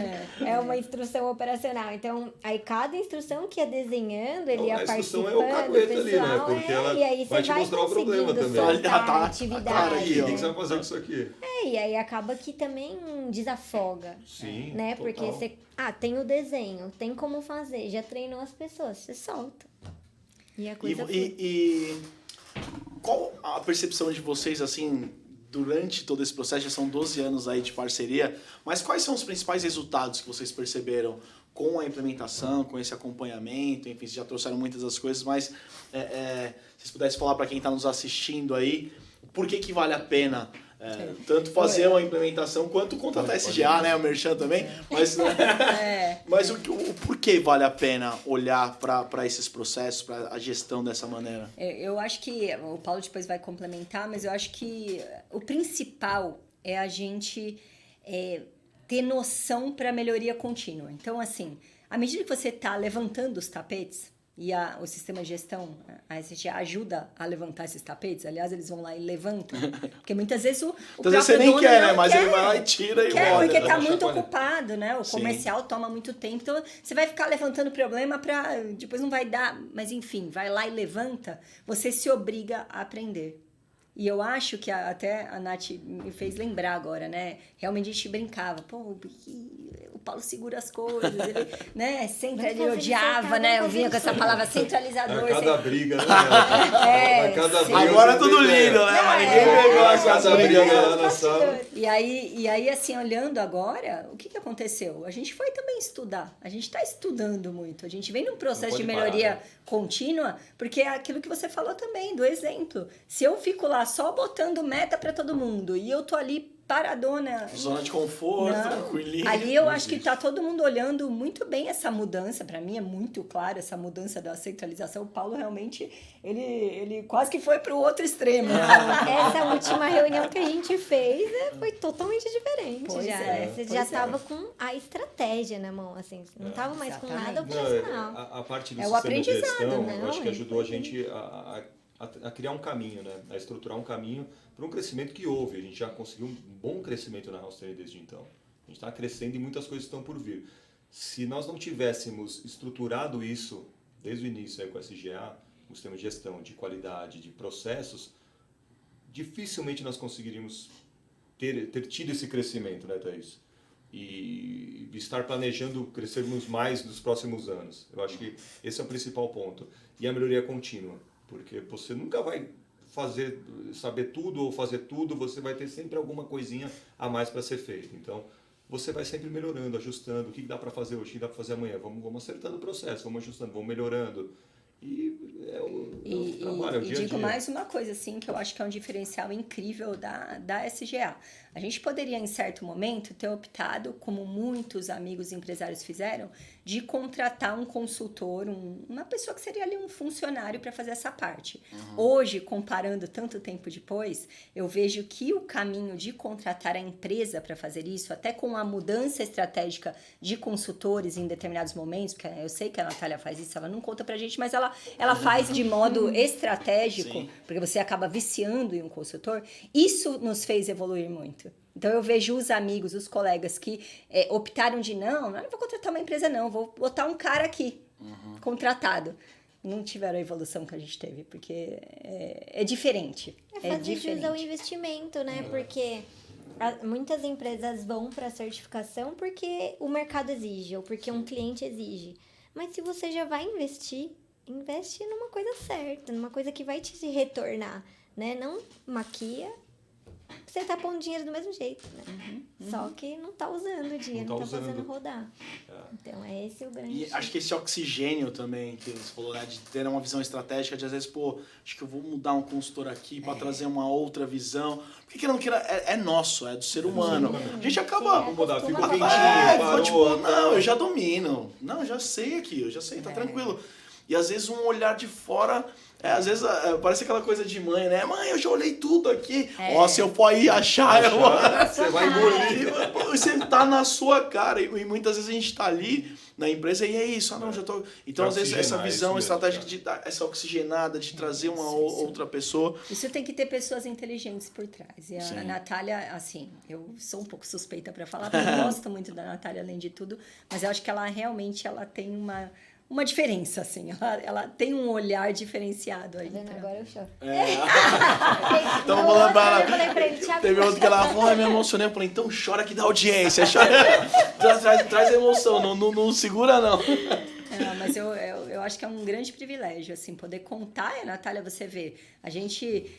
É uma instrução operacional. Então, aí cada instrução que ia desenhando, ele ia A instrução participando, é o cagueta ali, né? pessoal, Porque ela e aí vai você te mostrar o problema conseguindo também. soltar Tá, a atividade. cara, Aqui, o que ó. você vai fazer com isso aqui? E aí acaba que também desafoga. Sim, Né? total. Porque você... tem o desenho, tem como fazer, já treinou as pessoas, você solta. E a coisa flui. E qual a percepção de vocês, assim, durante todo esse processo? Já são 12 anos aí de parceria, mas quais são os principais resultados que vocês perceberam com a implementação, com esse acompanhamento? Enfim, vocês já trouxeram muitas das coisas, mas se vocês pudessem falar para quem está nos assistindo aí, por que vale a pena tanto fazer uma implementação quanto contratar SGA, né? O Merchan também. Mas, mas o porquê vale a pena olhar para esses processos, para a gestão dessa maneira? Eu acho que o Paulo depois vai complementar, mas eu acho que o principal é a gente ter noção para melhoria contínua. Então, assim, à medida que você está levantando os tapetes, e o sistema de gestão, a SGA, ajuda a levantar esses tapetes. Aliás, eles vão lá e levantam. Porque muitas vezes o Então, você nem dono quer, não né? Mas quer. ele vai lá e tira e Quer, olha. porque tá Deixa muito eu olhar. ocupado, né? O Sim. comercial toma muito tempo. Então, você vai ficar levantando problema para depois não vai dar. Mas, enfim, vai lá e levanta. Você se obriga a aprender. E eu acho que até a Nath me fez lembrar agora, né? Realmente a gente brincava. Pô, o Paulo segura as coisas, ele, né? Sempre ele odiava, né? Eu vinha com essa palavra centralizador. A cada briga, né? É, A cada sim. briga. Agora é você tudo vê, lindo, né? Mas ninguém pegou A essa cada briga briga. lá na sala. E aí, assim, olhando agora, o que aconteceu? A gente foi também estudar. A gente está estudando muito. A gente vem num processo Não de pode melhoria parar, né? contínua, porque é aquilo que você falou também, do exemplo. Se eu fico lá só botando meta para todo mundo e eu tô ali paradona. Zona de conforto, Não. tranquilinho. Ali eu acho que tá todo mundo olhando muito bem essa mudança. Para mim é muito claro essa mudança da centralização. O Paulo realmente, ele quase que foi para o outro extremo. Essa última reunião que a gente fez foi totalmente diferente. Pois já. é, Você pois já é. tava com a estratégia na mão, assim. Não tava mais com nada Exatamente. operacional. Não, a parte do É o sistema de aprendizado, gestão, né? eu acho que ajudou a Foi- gente a criar um caminho, né? A estruturar um caminho para um crescimento que houve. A gente já conseguiu um bom crescimento na House Trader desde então. A gente está crescendo e muitas coisas estão por vir. Se nós não tivéssemos estruturado isso desde o início aí com o SGA, o sistema de gestão, de qualidade, de processos, dificilmente nós conseguiríamos ter tido esse crescimento, né, Thaís? E estar planejando crescermos mais nos próximos anos. Eu acho que esse é o principal ponto. E a melhoria contínua, porque você nunca vai saber tudo ou fazer tudo, você vai ter sempre alguma coisinha a mais para ser feito. Então, você vai sempre melhorando, ajustando, o que dá para fazer hoje, o que dá para fazer amanhã. Vamos acertando o processo, vamos ajustando, vamos melhorando. E é o trabalho, é o dia a digo dia. mais uma coisa, assim, que eu acho que é um diferencial incrível da SGA. A gente poderia, em certo momento, ter optado, como muitos amigos empresários fizeram, de contratar um consultor, uma pessoa que seria ali um funcionário para fazer essa parte. Hoje, comparando tanto tempo depois, eu vejo que o caminho de contratar a empresa para fazer isso, até com a mudança estratégica de consultores em determinados momentos, porque eu sei que a Natália faz isso, ela não conta pra gente, mas ela faz de modo estratégico, Sim. porque você acaba viciando em um consultor, isso nos fez evoluir muito. Então, eu vejo os amigos, os colegas que optaram de não vou contratar uma empresa não, vou botar um cara aqui, contratado. Não tiveram a evolução que a gente teve, porque é diferente. Fazer jus ao investimento, né? Porque muitas empresas vão para a certificação porque o mercado exige ou porque um cliente exige. Mas se você já vai investir, investe numa coisa certa, numa coisa que vai te retornar, né? Não maquia você tá pondo dinheiro do mesmo jeito, né? Só que não tá usando o dinheiro, não tá fazendo rodar. Então, é esse o grande... E acho que esse oxigênio também, que você falou, né, de ter uma visão estratégica, de às vezes, pô, acho que eu vou mudar um consultor aqui para trazer uma outra visão. Porque queira ou não queira, é nosso, é do ser humano. A gente acaba... Vamos mudar, fica Acostuma quentinho, parou. tipo, não, eu já domino. Não, eu já sei aqui, eu já sei, tá tranquilo. E às vezes um olhar de fora... às vezes parece aquela coisa de mãe, né? Mãe, eu já olhei tudo aqui. Ó, se eu for aí achar, você vai engolir. Você tá na sua cara. E muitas vezes a gente tá ali na empresa e é isso. Não, já tô... Então, às vezes, essa visão estratégica de dar essa oxigenada, de trazer uma outra pessoa. Isso tem que ter pessoas inteligentes por trás. E a Natália, assim, eu sou um pouco suspeita para falar, porque eu gosto muito da Natália, além de tudo. Mas eu acho que ela realmente tem uma diferença, assim. Ela tem um olhar diferenciado aí. Agora eu choro. Então, falando pra Eu falei pra ele, Thiago, teve outro que ela falou, me emocionei. Eu falei, então chora que dá audiência. Chora. traz emoção, não segura não. Mas eu acho que é um grande privilégio, assim, poder contar. E, Natália, você vê, a gente,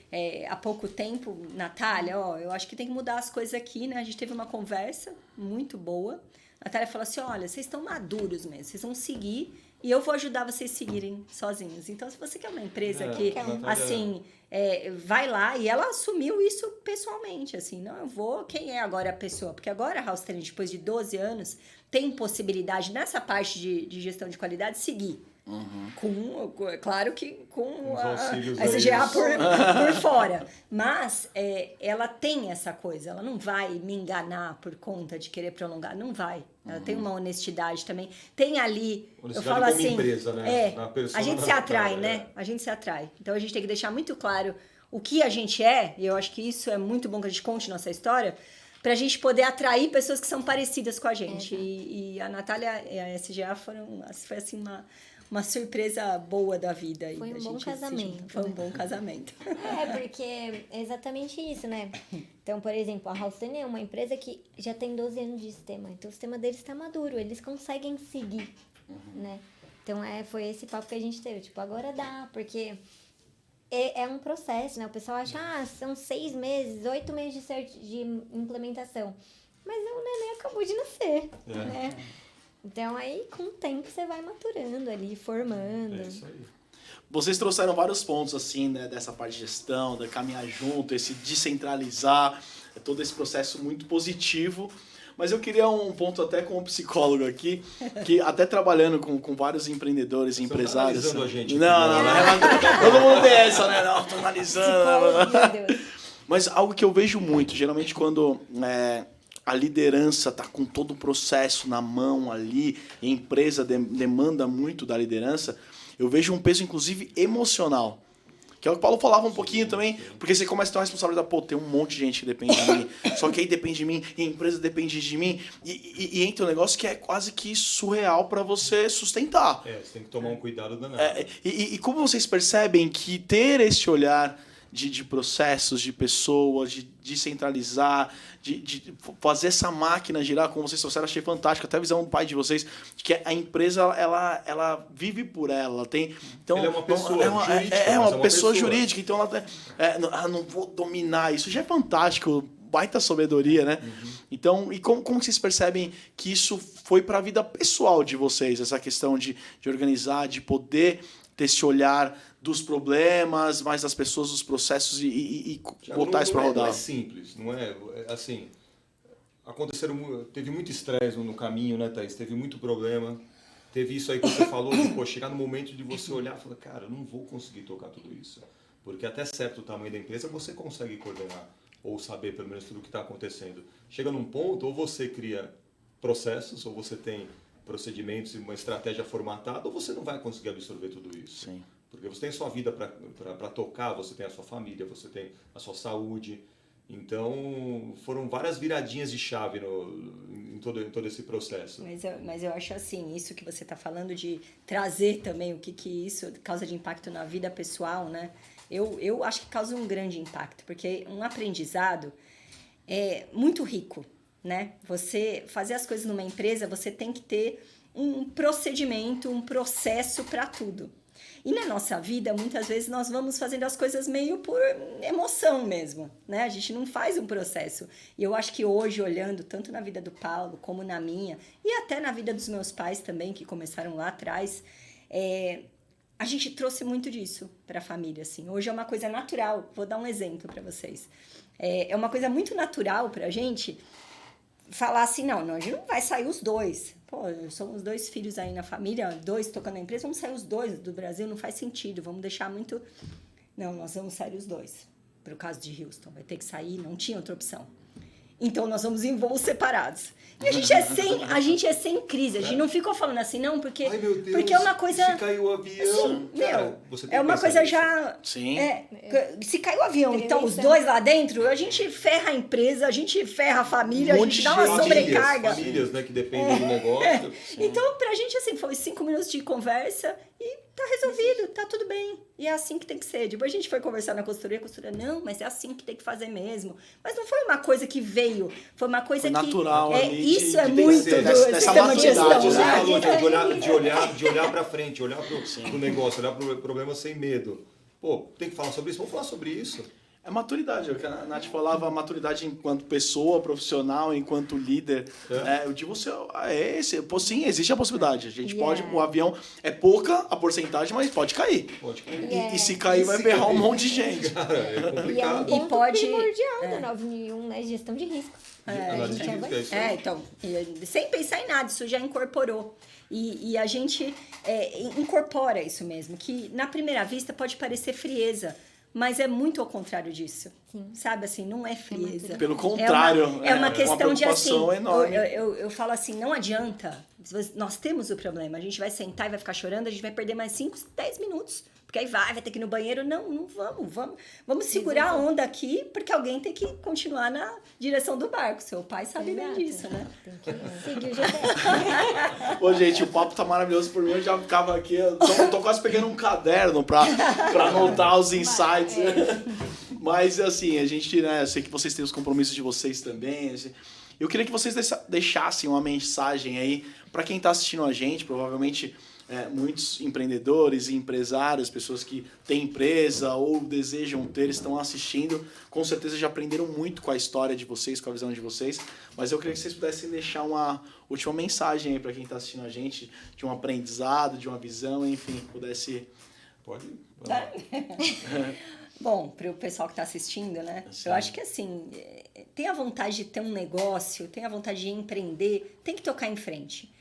há pouco tempo, Natália, eu acho que tem que mudar as coisas aqui, né? A gente teve uma conversa muito boa. A Natália falou assim, olha, vocês estão maduros mesmo, vocês vão seguir e eu vou ajudar vocês a seguirem sozinhos. Então, se você quer uma empresa que, assim, vai lá, e ela assumiu isso pessoalmente, assim, não, eu vou, quem é agora a pessoa? Porque agora a House Training, depois de 12 anos, tem possibilidade, nessa parte de gestão de qualidade, seguir. Claro que com a SGA por fora. Mas ela tem essa coisa, ela não vai me enganar por conta de querer prolongar, não vai. Ela tem uma honestidade também. Tem ali, eu falo assim, empresa, né? A gente se atrai, né? A gente se atrai. Então a gente tem que deixar muito claro o que a gente é, e eu acho que isso é muito bom que a gente conte nossa história, pra gente poder atrair pessoas que são parecidas com a gente. E a Natália e a SGA foi assim uma surpresa boa da vida. Foi um bom casamento. Foi um bom casamento. Porque é exatamente isso, né? Então, por exemplo, a House Training é uma empresa que já tem 12 anos de sistema. Então, o sistema deles está maduro. Eles conseguem seguir, né? Então, foi esse papo que a gente teve. Tipo, agora dá, porque é um processo, né? O pessoal acha, são 6 meses, 8 meses de implementação. Mas o neném acabou de nascer, né? Então, aí, com o tempo, você vai maturando ali, formando. É isso aí. Vocês trouxeram vários pontos, assim, né, dessa parte de gestão, de caminhar junto, esse descentralizar, todo esse processo muito positivo. Mas eu queria um ponto até como psicólogo aqui, que até trabalhando com vários empreendedores e empresários... Você tá analisando a gente. Não. Todo mundo tem essa, né? Não, tô analisando. Meu Deus. Mas algo que eu vejo muito, geralmente quando... a liderança está com todo o processo na mão ali, e a empresa demanda muito da liderança, eu vejo um peso, inclusive, emocional. Que é o que o Paulo falava um pouquinho também, porque você começa a ter uma responsabilidade, tem um monte de gente que depende de mim, só que aí depende de mim, e a empresa depende de mim, e entra um negócio que é quase que surreal para você sustentar. Você tem que tomar um cuidado danado. E como vocês percebem que ter esse olhar de processos, de pessoas, de descentralizar, de fazer essa máquina girar, como vocês trouxeram, achei fantástico, até a visão do pai de vocês, de que a empresa, ela vive por ela, tem... Então, ela é uma pessoa jurídica. É uma pessoa jurídica, então ela não vou dominar, isso já é fantástico, baita sabedoria, né? Então, e como vocês percebem que isso foi para a vida pessoal de vocês, essa questão de organizar, de poder ter esse olhar dos problemas, mais das pessoas, dos processos e botar isso para rodar? Não é simples, não é assim. Teve muito estresse no caminho, né, Thaís? Teve muito problema. Teve isso aí que você falou, de chegar no momento de você olhar e falar, cara, eu não vou conseguir tocar tudo isso. Porque até certo tamanho da empresa você consegue coordenar, ou saber pelo menos tudo o que está acontecendo. Chega num ponto, ou você cria processos, ou você tem procedimentos e uma estratégia formatada, ou você não vai conseguir absorver tudo isso. Sim. Porque você tem sua vida para tocar, você tem a sua família, você tem a sua saúde. Então, foram várias viradinhas de chave em todo esse processo. Mas eu acho assim, isso que você está falando de trazer também o que isso causa de impacto na vida pessoal, né? Eu acho que causa um grande impacto, porque um aprendizado é muito rico, né? Você fazer as coisas numa empresa, você tem que ter um procedimento, um processo para tudo. E na nossa vida, muitas vezes, nós vamos fazendo as coisas meio por emoção mesmo, né? A gente não faz um processo. E eu acho que hoje, olhando tanto na vida do Paulo, como na minha, e até na vida dos meus pais também, que começaram lá atrás, a gente trouxe muito disso para a família, assim. Hoje é uma coisa natural. Vou dar um exemplo para vocês. É uma coisa muito natural para a gente falar assim, não, a gente não vai sair os dois. Pô, somos 2 filhos aí na família, 2 tocando a empresa, vamos sair os 2 do Brasil, não faz sentido, vamos deixar muito... Não, nós vamos sair os 2. Para o caso de Houston, vai ter que sair, não tinha outra opção. Então, nós vamos em voos separados. E a gente é sem crise. A gente não ficou falando assim, não, porque, ai, meu Deus, porque é uma coisa... se caiu o avião... Assim, cara, você tem é que uma pensar coisa nisso. já... Sim. Se caiu o avião, Prevenção. então os 2 lá dentro, a gente ferra a empresa, a gente ferra a família, a gente dá uma sobrecarga. Famílias, né, que dependem do negócio. Então, pra gente, assim, foi 5 minutos de conversa e tá resolvido, tá tudo bem. E é assim que tem que ser. Depois a gente foi conversar na consultoria, a consultoria, não, mas é assim que tem que fazer mesmo. Mas não foi uma coisa que veio, foi uma coisa foi que... natural ali, isso é tem que muito ser do dessa sistema de gestão, maturidade, Você né? falou de olhar para frente, olhar pro negócio, olhar pro problema sem medo. Pô, tem que falar sobre isso? Vamos falar sobre isso. É maturidade, o que a Nath falava, maturidade enquanto pessoa, profissional, enquanto líder. O de você é esse. Pô, sim, existe a possibilidade. A gente pode, o avião é pouca a porcentagem, mas pode cair. Pode cair. E se cair, vai ferrar um monte de gente. Cara, é E é um complicado. ponto pode- primordial do 9001, né? Gestão de risco. Análise de risco, é isso aí. Então, sem pensar em nada, isso já incorporou. E a gente incorpora isso mesmo, que na primeira vista pode parecer frieza, mas é muito ao contrário disso. Sim. Sabe assim, não é frieza. Pelo contrário, É uma questão de assim. preocupação enorme. Eu falo assim, não adianta. Nós temos o problema. A gente vai sentar e vai ficar chorando, a gente vai perder mais 5, 10 minutos. Porque aí vai ter que ir no banheiro. Não vamos. Vamos segurar a onda aqui, porque alguém tem que continuar na direção do barco. Seu pai sabe bem Exato. disso, né? Tem que seguir o GPS. Ô, gente, o papo tá maravilhoso por mim. Eu já ficava aqui, eu tô quase pegando um caderno pra anotar os insights. Mas, assim, a gente, né, eu sei que vocês têm os compromissos de vocês também. Assim, eu queria que vocês deixassem uma mensagem aí pra quem tá assistindo a gente, provavelmente muitos empreendedores e empresários, pessoas que têm empresa ou desejam ter, estão assistindo, com certeza já aprenderam muito com a história de vocês, com a visão de vocês, mas eu queria que vocês pudessem deixar uma última mensagem aí para quem está assistindo a gente, de um aprendizado, de uma visão, enfim, pudesse... Pode. Bom, para o pessoal que está assistindo, né? Sim. Eu acho que assim, tem a vontade de ter um negócio, tem a vontade de empreender, tem que tocar em frente.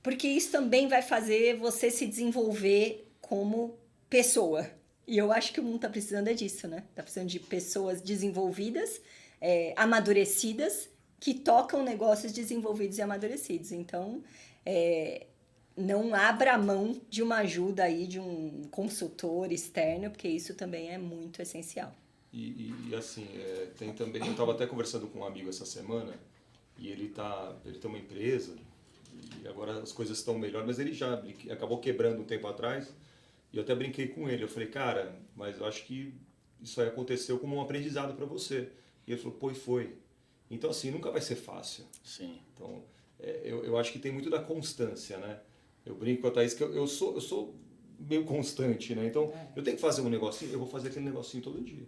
Porque isso também vai fazer você se desenvolver como pessoa. E eu acho que o mundo está precisando disso, né? Está precisando de pessoas desenvolvidas, amadurecidas, que tocam negócios desenvolvidos e amadurecidos. Então, não abra mão de uma ajuda aí, de um consultor externo, porque isso também é muito essencial. E assim, tem também... Eu estava até conversando com um amigo essa semana, e ele tem uma empresa... E agora as coisas estão melhor, mas ele já acabou quebrando um tempo atrás. E eu até brinquei com ele. Eu falei, cara, mas eu acho que isso aí aconteceu como um aprendizado para você. E ele falou, pô, e foi. Então, assim, nunca vai ser fácil. Sim. Então, eu acho que tem muito da constância, né? Eu brinco com a Thaís que eu sou meio constante, né? Então, eu tenho que fazer um negocinho, eu vou fazer aquele negocinho todo dia.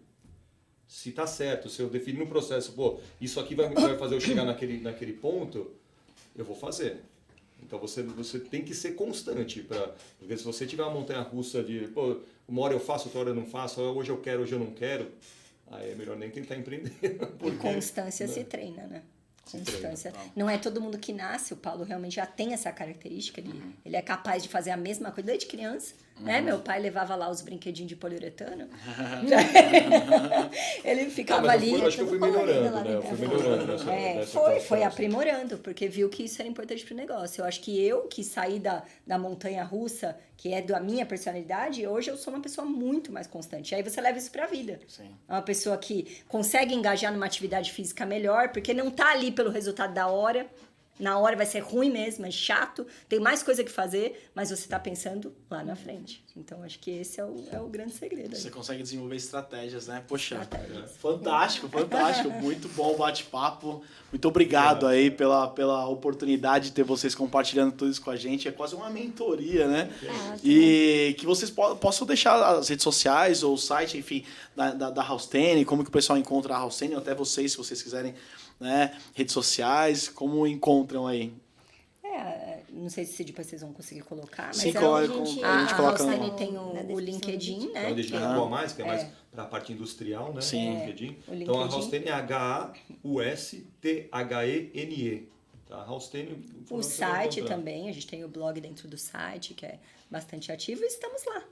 Se tá certo, se eu definir no processo, pô, isso aqui vai fazer eu chegar naquele ponto, eu vou fazer. Então você tem que ser constante, porque se você tiver uma montanha-russa de, pô, uma hora eu faço, outra hora eu não faço, hoje eu quero, hoje eu não quero, aí é melhor nem tentar empreender. Porque, constância se treina, né? Constância. Treina, não é todo mundo que nasce, o Paulo realmente já tem essa característica, ele é capaz de fazer a mesma coisa desde criança, né? Meu pai levava lá os brinquedinhos de poliuretano, ele ficava ali... Acho que eu fui melhorando, né? Eu fui melhorando nessa foi aprimorando, porque viu que isso era importante pro negócio. Eu acho que eu, que saí da montanha-russa, que é da minha personalidade, hoje eu sou uma pessoa muito mais constante. Aí você leva isso pra vida. Sim. É uma pessoa que consegue engajar numa atividade física melhor, porque não tá ali pelo resultado da hora, na hora vai ser ruim mesmo, é chato, tem mais coisa que fazer, mas você está pensando lá na frente. Então, acho que esse é o grande segredo. Você consegue desenvolver estratégias, né? Poxa, Estratégias. fantástico. Muito bom o bate-papo. Muito obrigado aí pela oportunidade de ter vocês compartilhando tudo isso com a gente. É quase uma mentoria, né? E que vocês possam deixar as redes sociais ou o site, enfim, da House10, como que o pessoal encontra a House10, ou até vocês, se vocês quiserem, né? Redes sociais, como encontram aí? Não sei se depois vocês vão conseguir colocar, mas Sim, a gente coloca House10 no... tem o LinkedIn, né? Onde a gente atua mais, que é mais para a parte industrial, né? Sim. LinkedIn. O Então a LinkedIn. House10 é HAUSTHENE. Tá? A House10, O site também, a gente tem o blog dentro do site, que é bastante ativo, e estamos lá.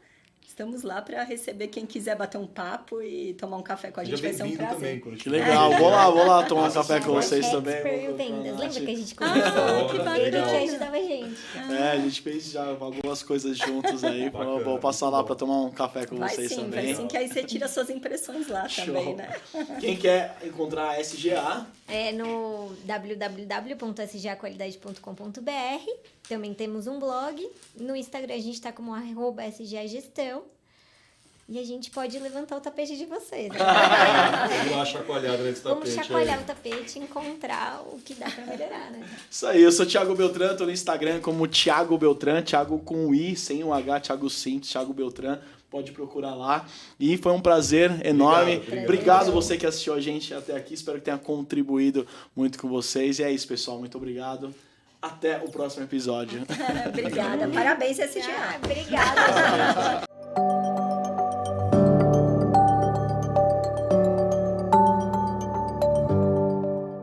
Estamos lá para receber quem quiser bater um papo e tomar um café com a gente, vai ser um prazer. também. Quando Que legal, vou lá tomar um café com vocês também. Expert vendas. Lembra que a gente Ah, conversou? que Ele bacana. que ajudava a gente. A gente fez já algumas coisas juntos aí. Bacana, Vou passar lá muito para tomar um café com Vai vocês sim, também. vai sim, que aí você tira suas impressões lá também, né? Quem quer encontrar a SGA, É no www.sgaqualidade.com.br. Também temos um blog. No Instagram a gente está como @sgagestão. E a gente pode levantar o tapete de vocês. Né? Vamos dar uma chacoalhada nesse tapete. Vamos chacoalhar o tapete e encontrar o que dá para melhorar, né? isso aí, eu sou Thiago Beltran, tô no Instagram como Thiago Beltran, Thiago com o I, sem o H, Thiago Simples, Thiago Beltran, pode procurar lá. E foi um prazer enorme. Obrigado você que assistiu a gente até aqui, espero que tenha contribuído muito com vocês. E é isso, pessoal, muito obrigado. Até o próximo episódio. Obrigada, parabéns, SGA. Obrigada, gente.